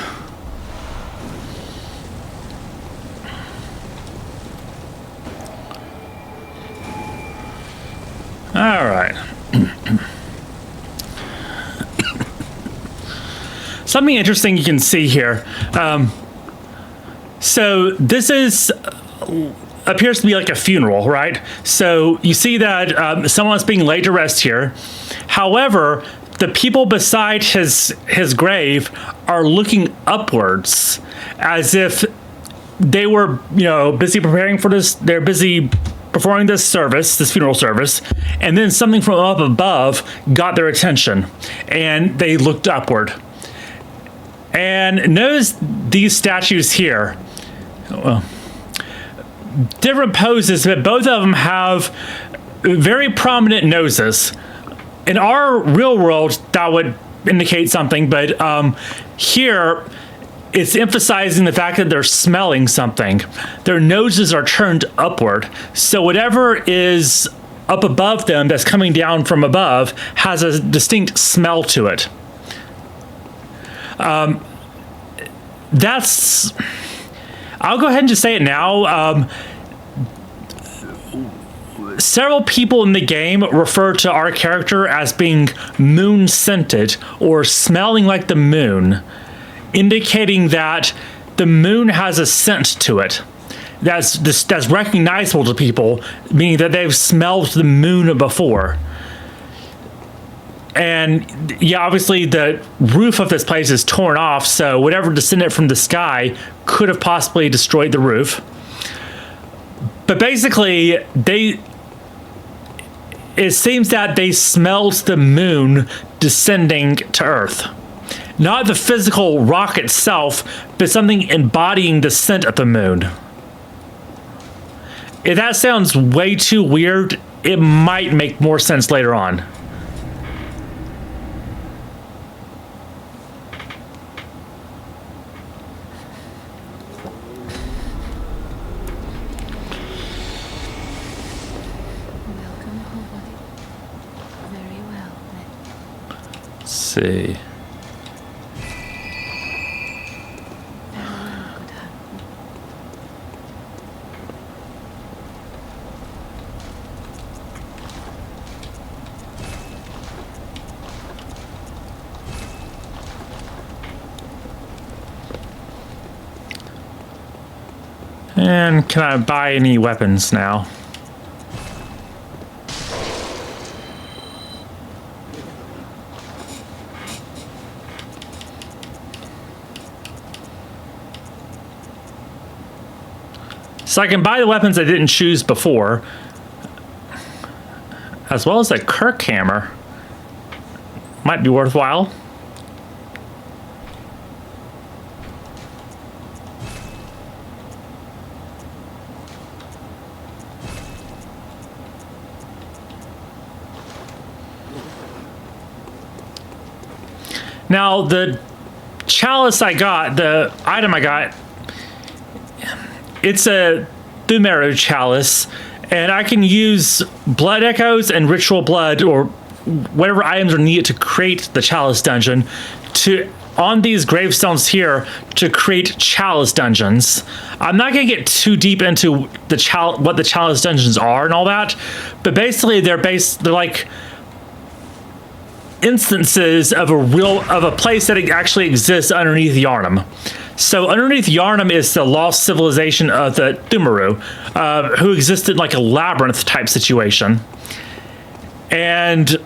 All right. Something interesting you can see here. So this is appears to be like a funeral, right? So you see that someone's being laid to rest here. However, the people beside his grave are looking upwards as if they were, you know, busy preparing for this. They're busy performing this service, this funeral service, and then something from up above got their attention, and they looked upward. And notice these statues here. Well, different poses, but both of them have very prominent noses. In our real world, that would indicate something, but here it's emphasizing the fact that they're smelling something. Their noses are turned upward, so whatever is up above them that's coming down from above has a distinct smell to it. That's... I'll go ahead and just say it now. Several people in the game refer to our character as being moon-scented or smelling like the moon, indicating that the moon has a scent to it that's recognizable to people, meaning that they've smelled the moon before. And yeah, obviously the roof of this place is torn off, so whatever descended from the sky could have possibly destroyed the roof. But basically, it seems that they smelled the moon descending to Earth. Not the physical rock itself, but something embodying the scent of the moon. If that sounds way too weird, it might make more sense later on. Welcome home. Very well, then. Let's see. Farewell, good heart. And can I buy any weapons now? So I can buy the weapons I didn't choose before, as well as a Kirk hammer. Might be worthwhile. Now, the chalice I got, the item I got, it's a Thumeru chalice, and I can use blood echoes and ritual blood, or whatever items are needed to create the chalice dungeon, on these gravestones here to create chalice dungeons. I'm not going to get too deep into what the chalice dungeons are and all that, but basically they're like instances of a place that actually exists underneath Yharnam. So underneath Yharnam is the lost civilization of the Thumeru, who existed like a labyrinth type situation. And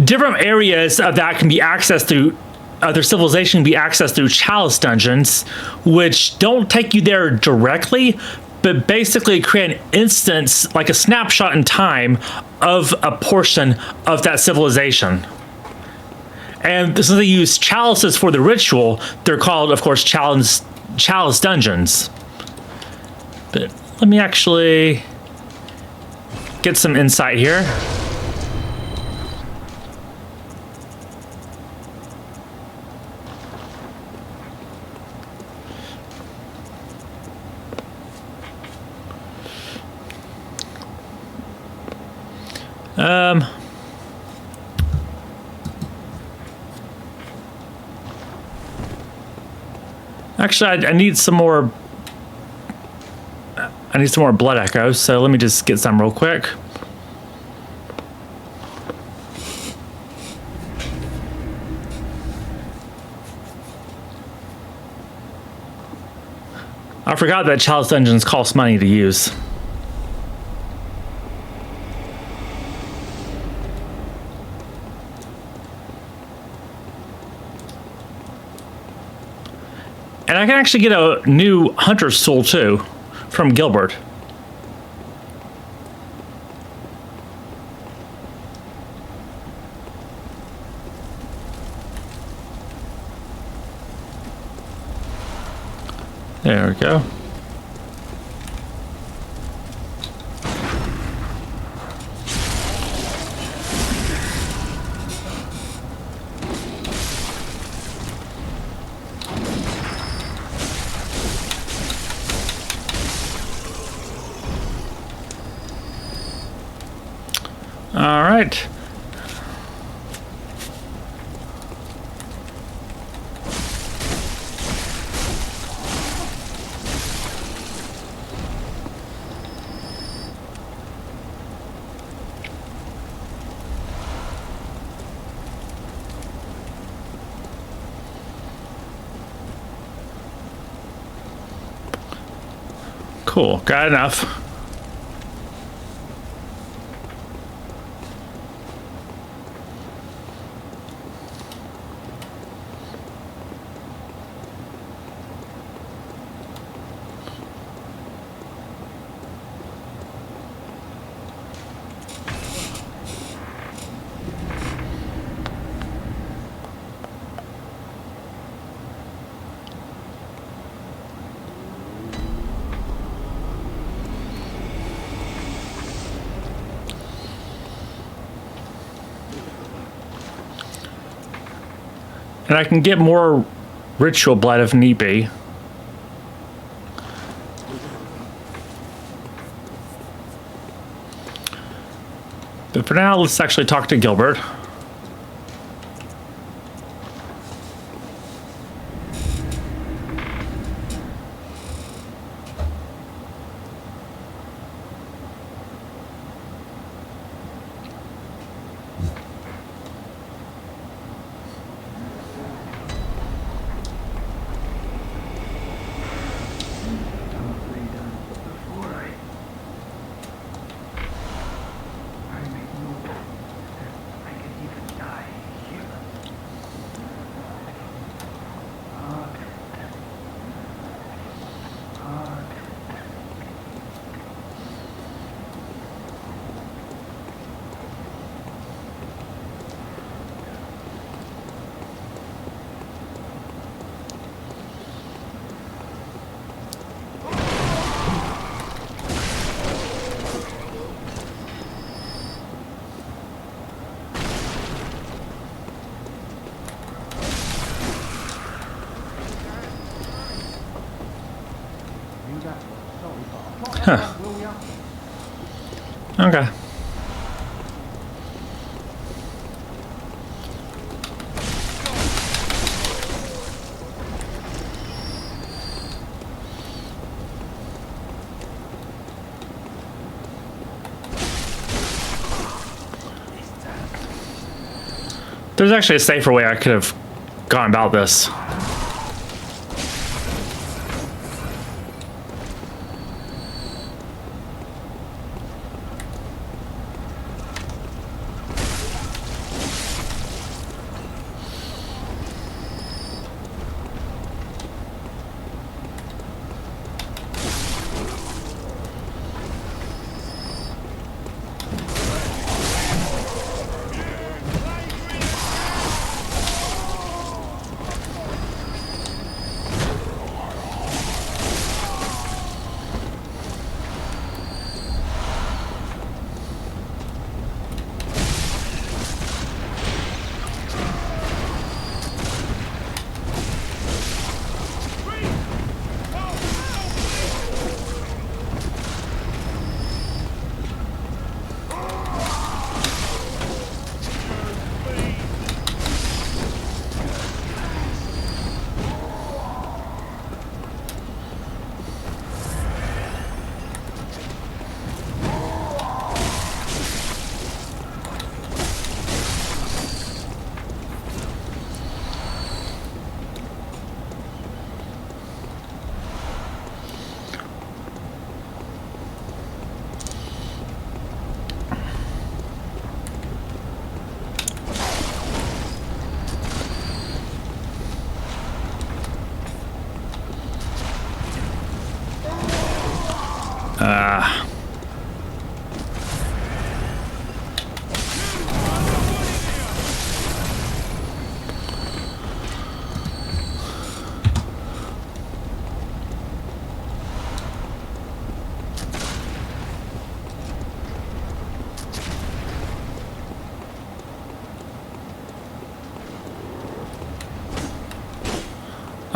different areas of that can be accessed through their civilization, can be accessed through chalice dungeons, which don't take you there directly, but basically create an instance, like a snapshot in time, of a portion of that civilization. And since they use chalices for the ritual, they're called, of course, chalice dungeons. But let me actually get some insight here. Actually, I need some more. I need some more blood echoes, so let me just get some real quick. I forgot that Chalice Dungeons cost money to use. And I can actually get a new Hunter's Tool too, from Gilbert. There we go. All right. Cool, got enough. And I can get more ritual blood if need be. But for now, let's actually talk to Gilbert. Huh. Okay. There's actually a safer way I could have gone about this.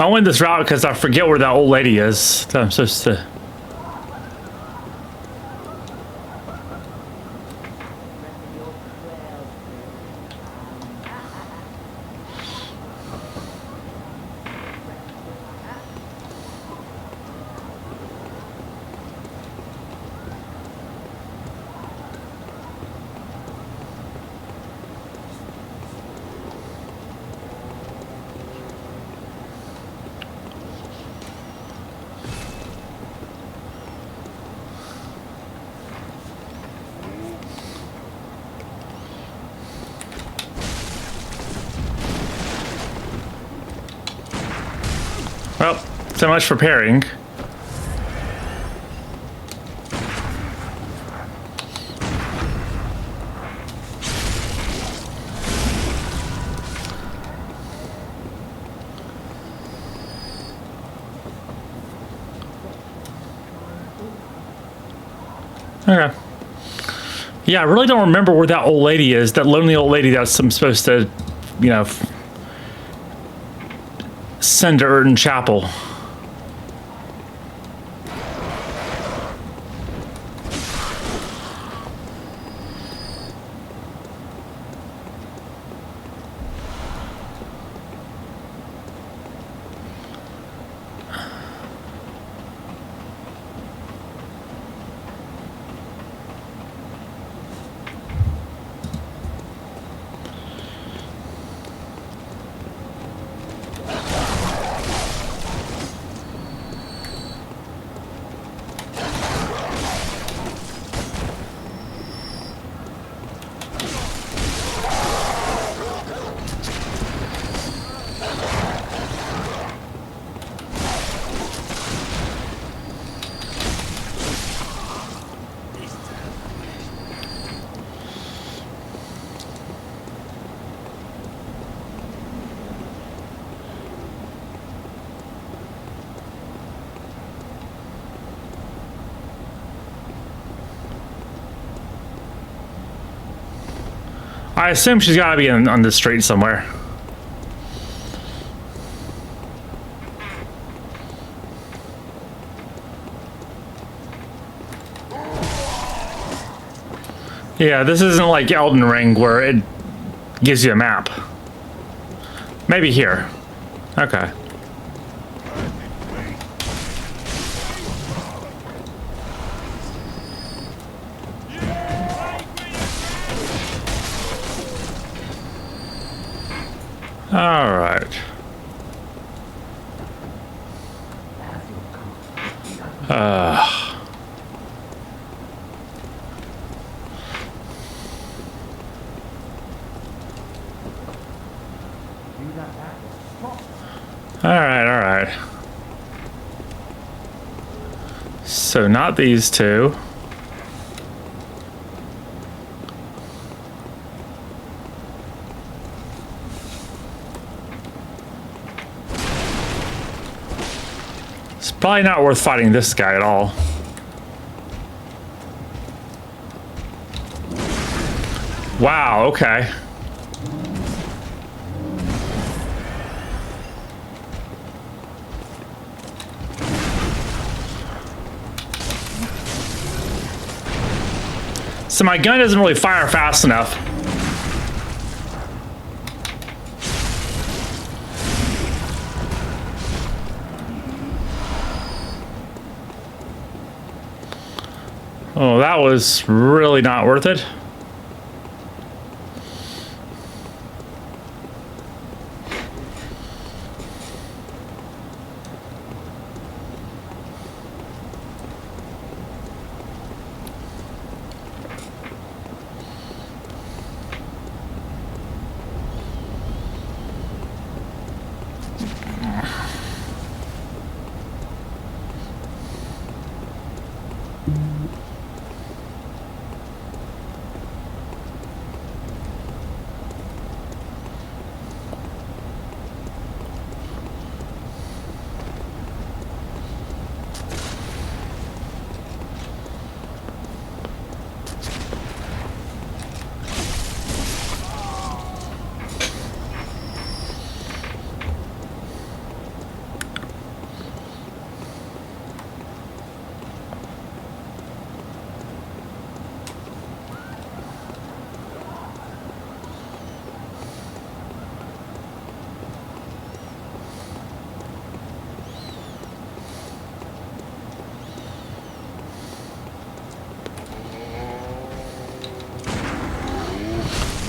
I went this route because I forget where that old lady is that I'm supposed to. Well, so much for pairing. Okay. Yeah, I really don't remember where that old lady is. That lonely old lady that's I'm supposed to, you know, send to Urton Chapel. I assume she's got to be on the street somewhere. Yeah, this isn't like Elden Ring where it gives you a map. Maybe here. Okay. All right. All right. So not these two. It's probably not worth fighting this guy at all. Wow, okay. So my gun doesn't really fire fast enough. Oh, that was really not worth it.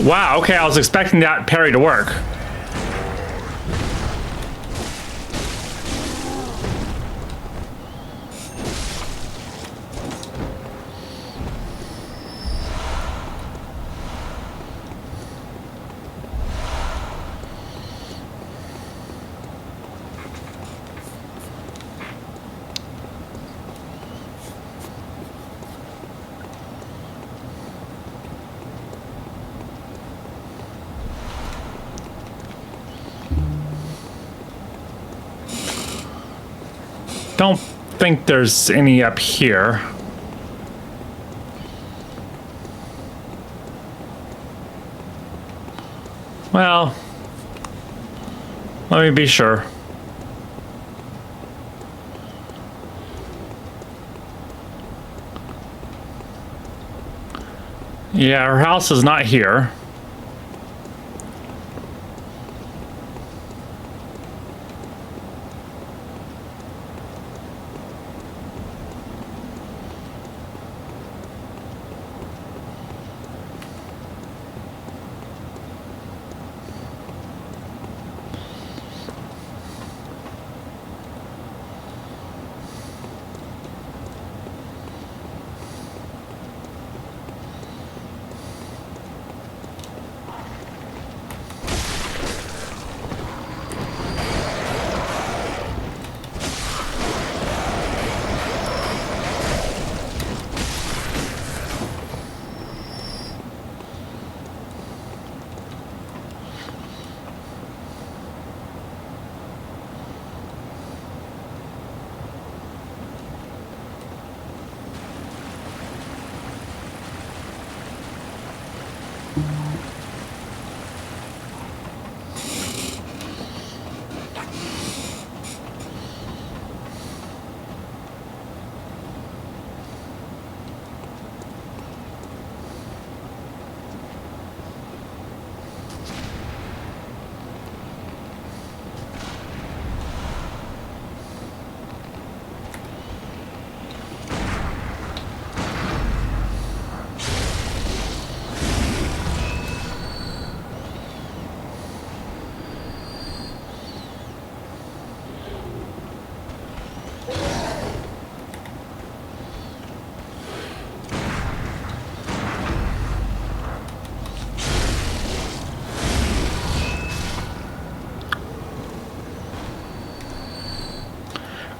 Wow, okay, I was expecting that parry to work. Don't think there's any up here. Well, let me be sure. Yeah, her house is not here.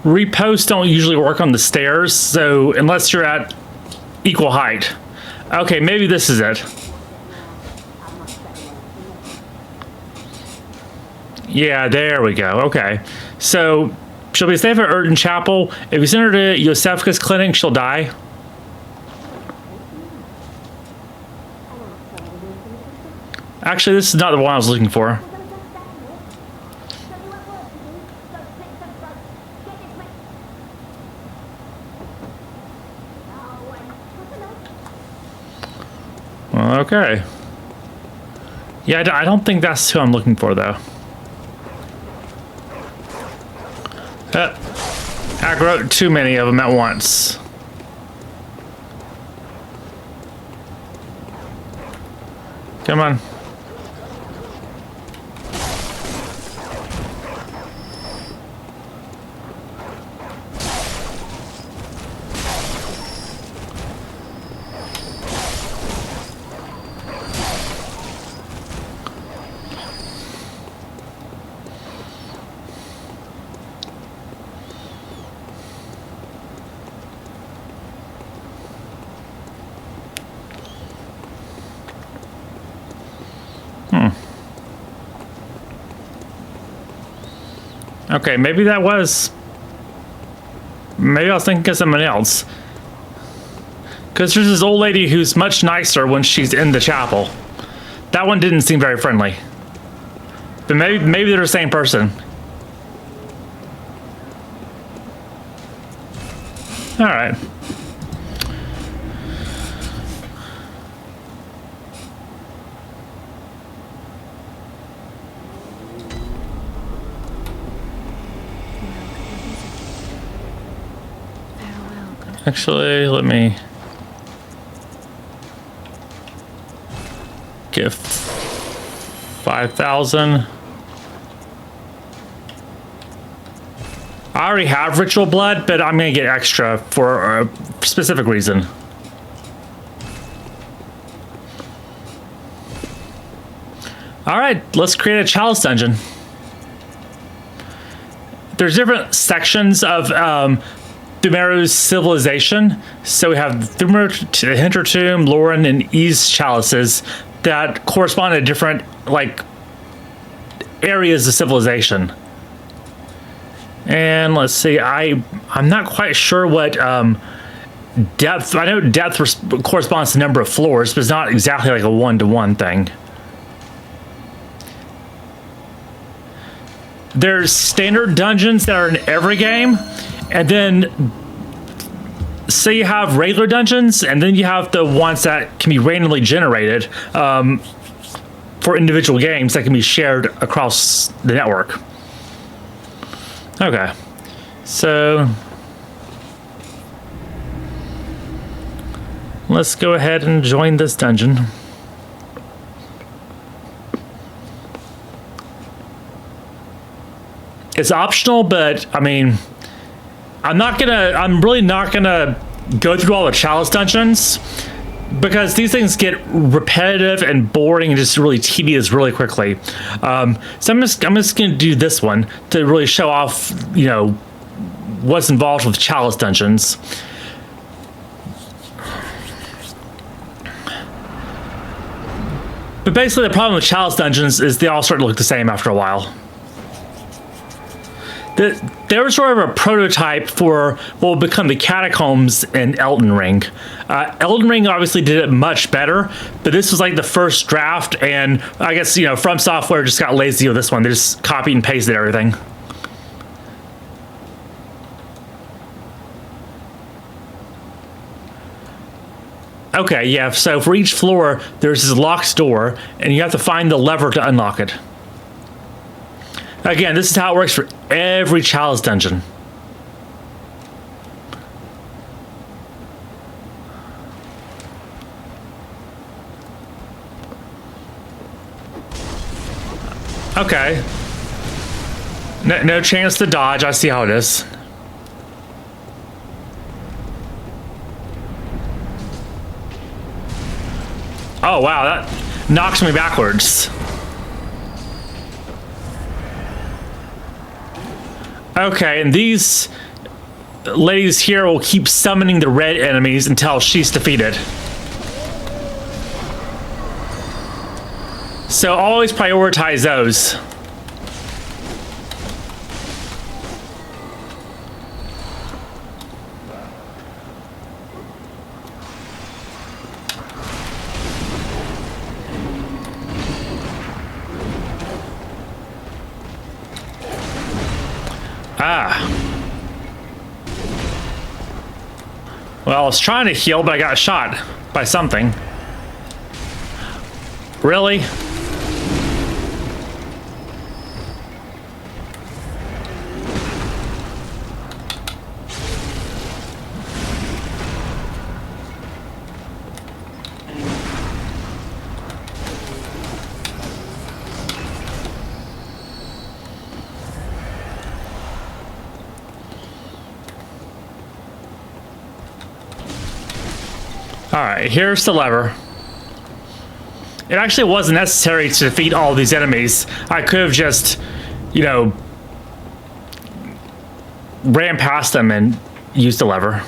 Reposts don't usually work on the stairs, so unless you're at equal height. Okay, maybe this is it. Yeah, there we go. Okay. So she'll be safe at Urton Chapel. If you send her to Yosefka's clinic, she'll die. Actually, this is not the one I was looking for. Well, okay. Yeah, I don't think that's who I'm looking for, though. I wrote too many of them at once. Come on. Okay, maybe that was... Maybe I was thinking of someone else. Because there's this old lady who's much nicer when she's in the chapel. That one didn't seem very friendly. But maybe they're the same person. Alright. Actually, let me get 5,000. I already have ritual blood, but I'm gonna get extra for a specific reason. All right, let's create a chalice dungeon. There's different sections of Thumeru's civilization. So we have Thumeru, Hintertomb, Lauren, and East chalices that correspond to different like areas of civilization. And let's see, I'm not quite sure what depth. I know depth corresponds to number of floors, but it's not exactly like a one-to-one thing. There's standard dungeons that are in every game, and then say you have regular dungeons, and then you have the ones that can be randomly generated for individual games that can be shared across the network. Okay, so let's go ahead and join this dungeon. It's optional, but I mean, I'm really not gonna go through all the chalice dungeons because these things get repetitive and boring and just really tedious really quickly. So I'm just gonna do this one to really show off, you know, what's involved with chalice dungeons. But basically the problem with chalice dungeons is they all start to look the same after a while. They were sort of a prototype for what will become the catacombs in Elden Ring. Elden Ring obviously did it much better, but this was like the first draft, and I guess, you know, From Software just got lazy with this one. They just copied and pasted everything. Okay, yeah, so for each floor, there's this locked door, and you have to find the lever to unlock it. Again, this is how it works for every chalice dungeon. Okay. No chance to dodge. I see how it is. Oh, wow, that knocks me backwards. Okay, and these ladies here will keep summoning the red enemies until she's defeated. So always prioritize those. Well, I was trying to heal, but I got shot by something. Really? Alright, here's the lever. It actually wasn't necessary to defeat all these enemies. I could have just, you know, ran past them and used the lever.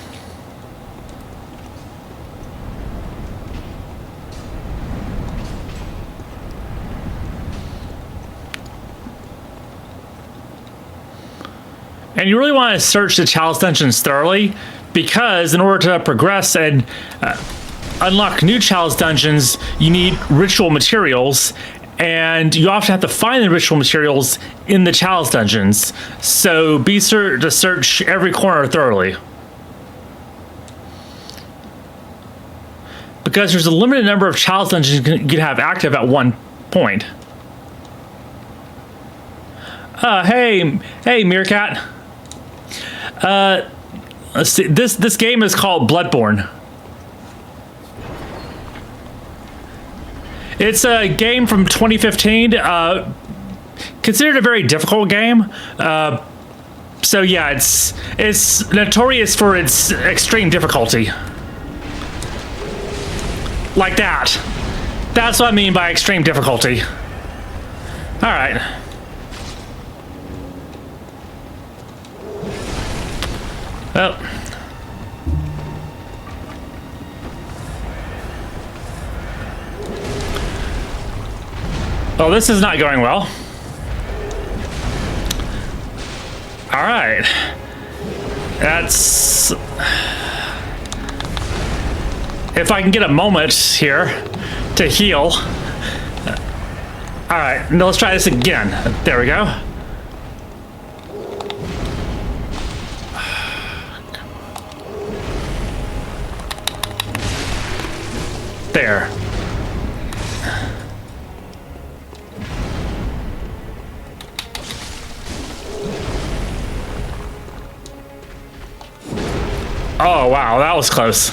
And you really want to search the chalice dungeons thoroughly, because in order to progress and unlock new chalice dungeons, you need ritual materials, and you often have to find the ritual materials in the chalice dungeons. So be sure to search every corner thoroughly, because there's a limited number of chalice dungeons you can have active at one point. Hey, Meerkat. Let's see. This game is called Bloodborne. It's a game from 2015. Considered a very difficult game. So yeah, it's notorious for its extreme difficulty. Like that. That's what I mean by extreme difficulty. All right. Well. Oh, this is not going well. All right. That's... If I can get a moment here to heal. All right, now let's try this again. There we go. There. Oh, wow, that was close.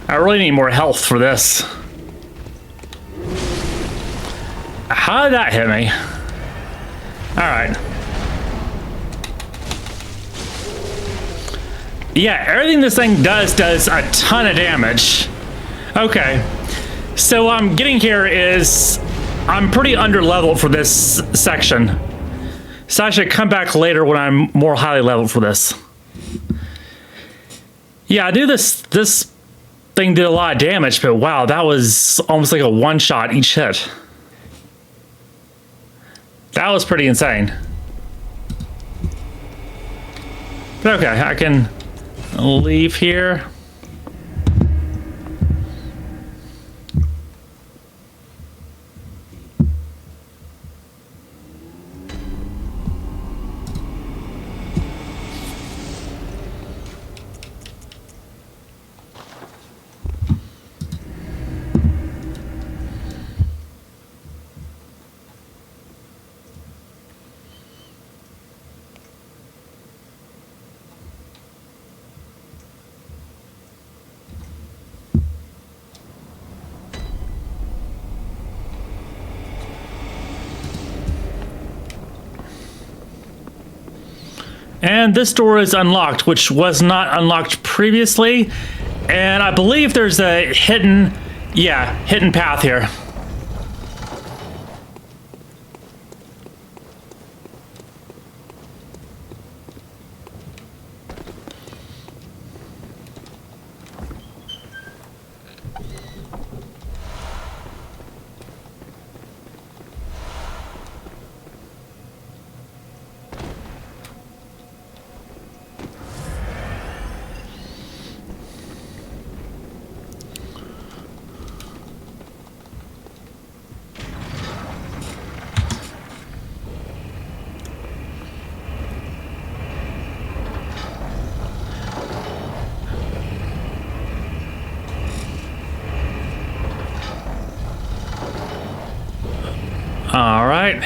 I really need more health for this. How did that hit me? All right. Yeah, everything this thing does a ton of damage. Okay. So what I'm getting here is I'm pretty under-leveled for this section. So I should come back later when I'm more highly leveled for this. Yeah, I knew this thing did a lot of damage, but wow, that was almost like a one-shot each hit. That was pretty insane. But okay, I can leave here. And this door is unlocked, which was not unlocked previously. And I believe there's a hidden path here. All right.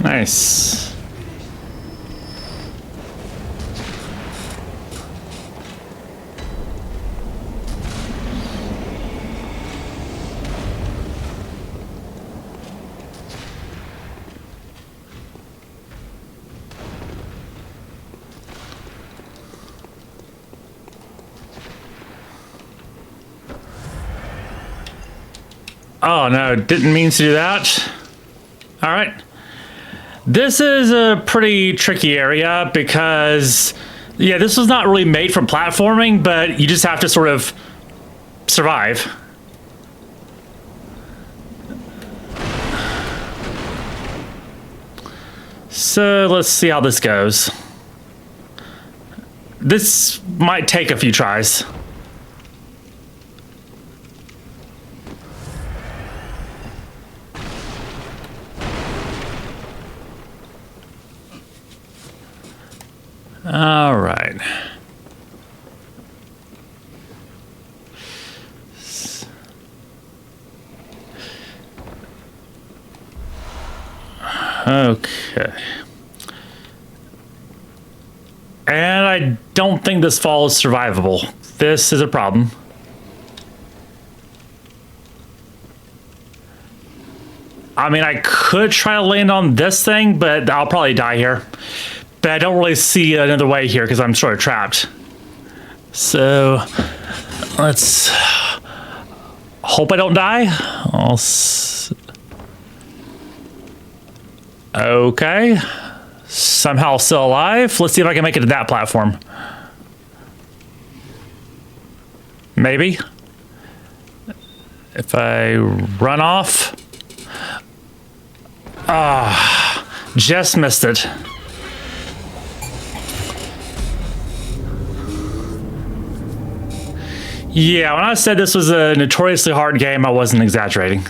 Nice. Oh no, didn't mean to do that. All right. This is a pretty tricky area because, yeah, this was not really made for platforming, but you just have to sort of survive. So let's see how this goes. This might take a few tries. All right. Okay. And I don't think this fall is survivable. This is a problem. I mean, I could try to land on this thing, but I'll probably die here. But I don't really see another way here because I'm sort of trapped. So let's hope I don't die. Okay. Somehow still alive. Let's see if I can make it to that platform. Maybe. If I run off. Ah, just missed it. Yeah, when I said this was a notoriously hard game, I wasn't exaggerating.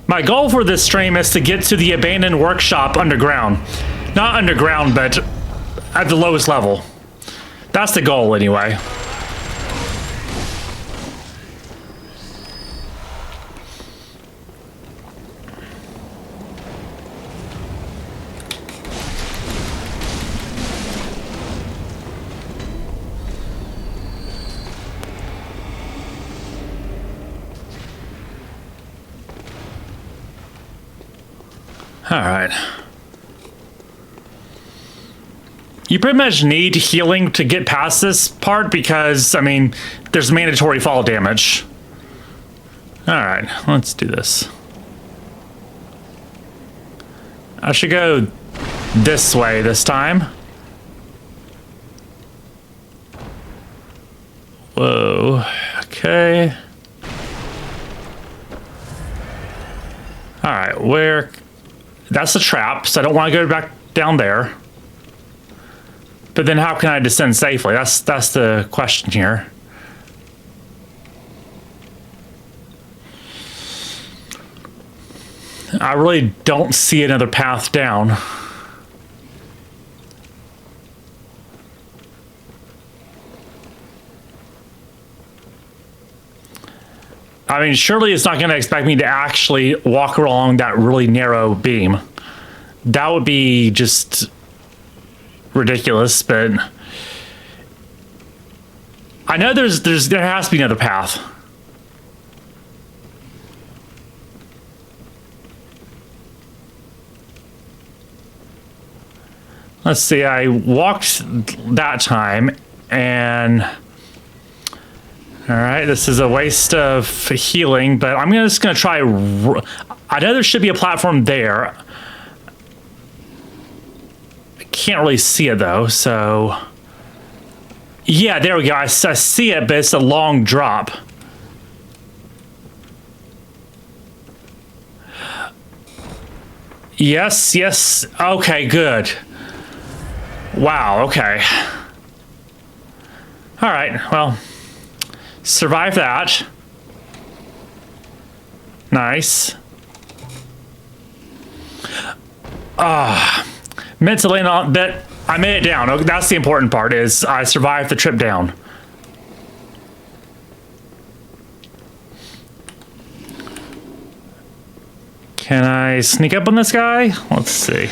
My goal for this stream is to get to the abandoned workshop underground. Not underground, but at the lowest level. That's the goal, anyway. All right. You pretty much need healing to get past this part because, I mean, there's mandatory fall damage. All right, let's do this. I should go this way this time. Whoa, okay. All right, where... That's a trap, so I don't want to go back down there. But then how can I descend safely? That's the question here. I really don't see another path down. I mean, surely it's not going to expect me to actually walk along that really narrow beam. That would be just ridiculous, but I know there has to be another path. Let's see, I walked that time and all right, this is a waste of healing, but I'm just going to try. I know there should be a platform there. I can't really see it though, so. Yeah, there we go. I see it, but it's a long drop. Yes, yes. Okay, good. Wow, okay. All right, well. Survive that. Nice. Meant to land on that. I made it down. Okay, that's the important part, is I survived the trip down. Can I sneak up on this guy? Let's see.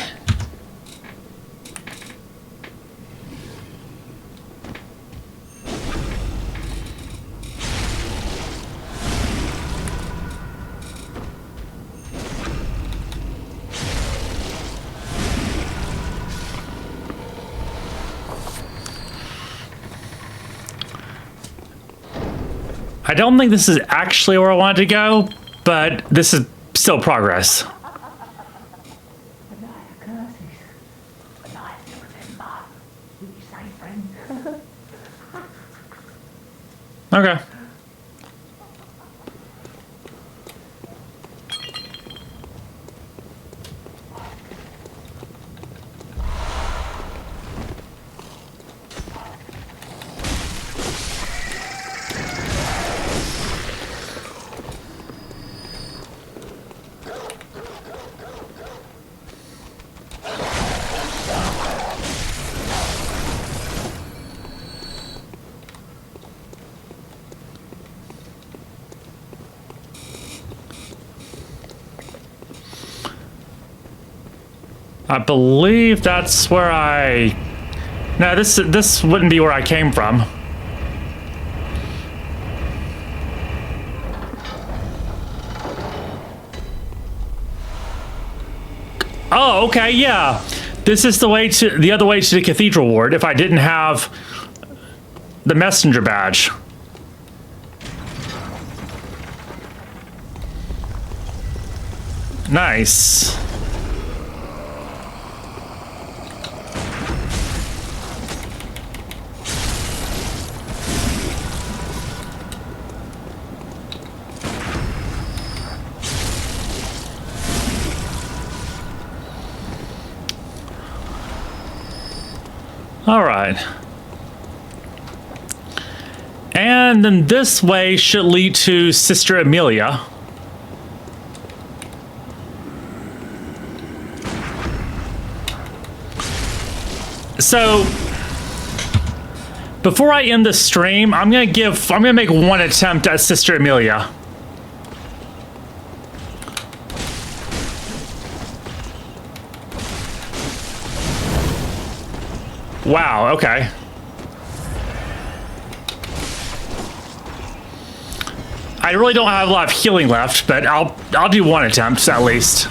I don't think this is actually where I wanted to go, but this is still progress. say, friend. Okay. I believe that's where I... No, this wouldn't be where I came from. Oh, okay, yeah. This is the way to the other way to the cathedral ward if I didn't have the messenger badge. Nice. All right. And then this way should lead to Sister Amelia. So before I end the stream, I'm gonna make one attempt at Sister Amelia. Wow, okay. I really don't have a lot of healing left, but I'll do one attempt at least.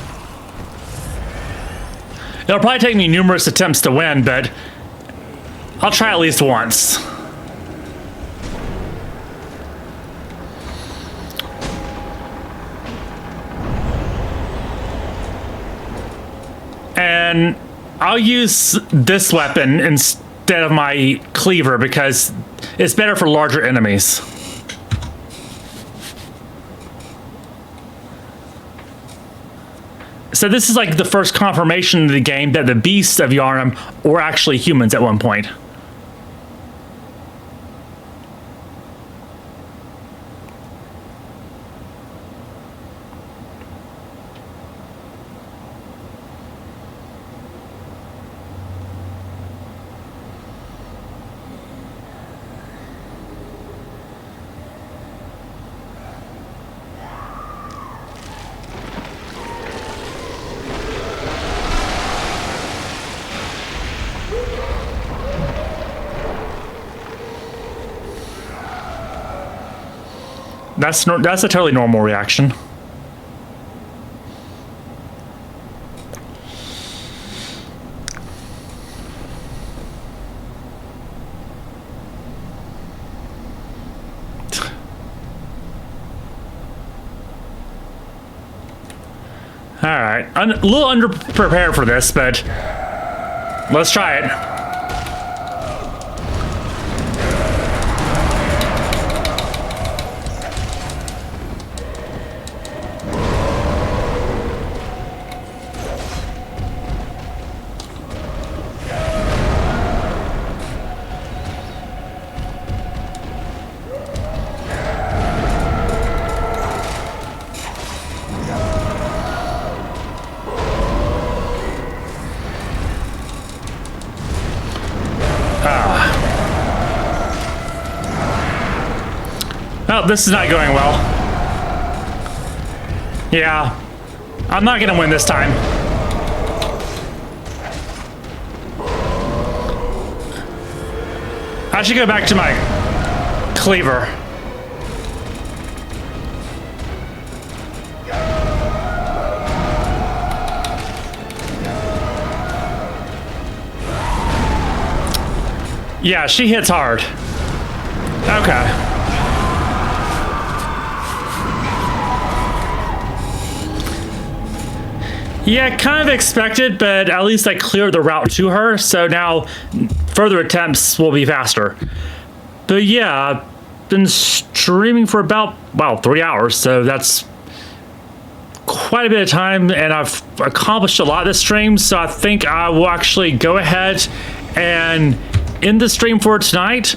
It'll probably take me numerous attempts to win, but I'll try at least once. And I'll use this weapon instead of my cleaver because it's better for larger enemies. So this is like the first confirmation of the game that the beasts of Yharnam were actually humans at one point. That's a totally normal reaction. All right, I'm a little underprepared for this, but let's try it. Oh, this is not going well. Yeah, I'm not gonna win this time. I should go back to my cleaver. Yeah, she hits hard. Okay. Yeah, kind of expected, but at least I cleared the route to her. So now, further attempts will be faster. But yeah, I've been streaming for about, wow, 3 hours, so that's quite a bit of time, and I've accomplished a lot this stream, so I think I will actually go ahead and end the stream for tonight.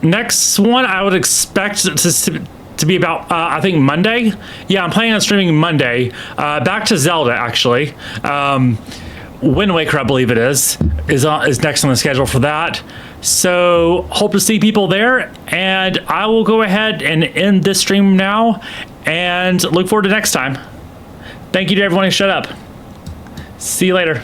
Next one I would expect to be about, I think, Monday. Yeah, I'm planning on streaming Monday. Back to Zelda, actually. Wind Waker, I believe it is next on the schedule for that. So hope to see people there, and I will go ahead and end this stream now and look forward to next time. Thank you to everyone who showed up. See you later.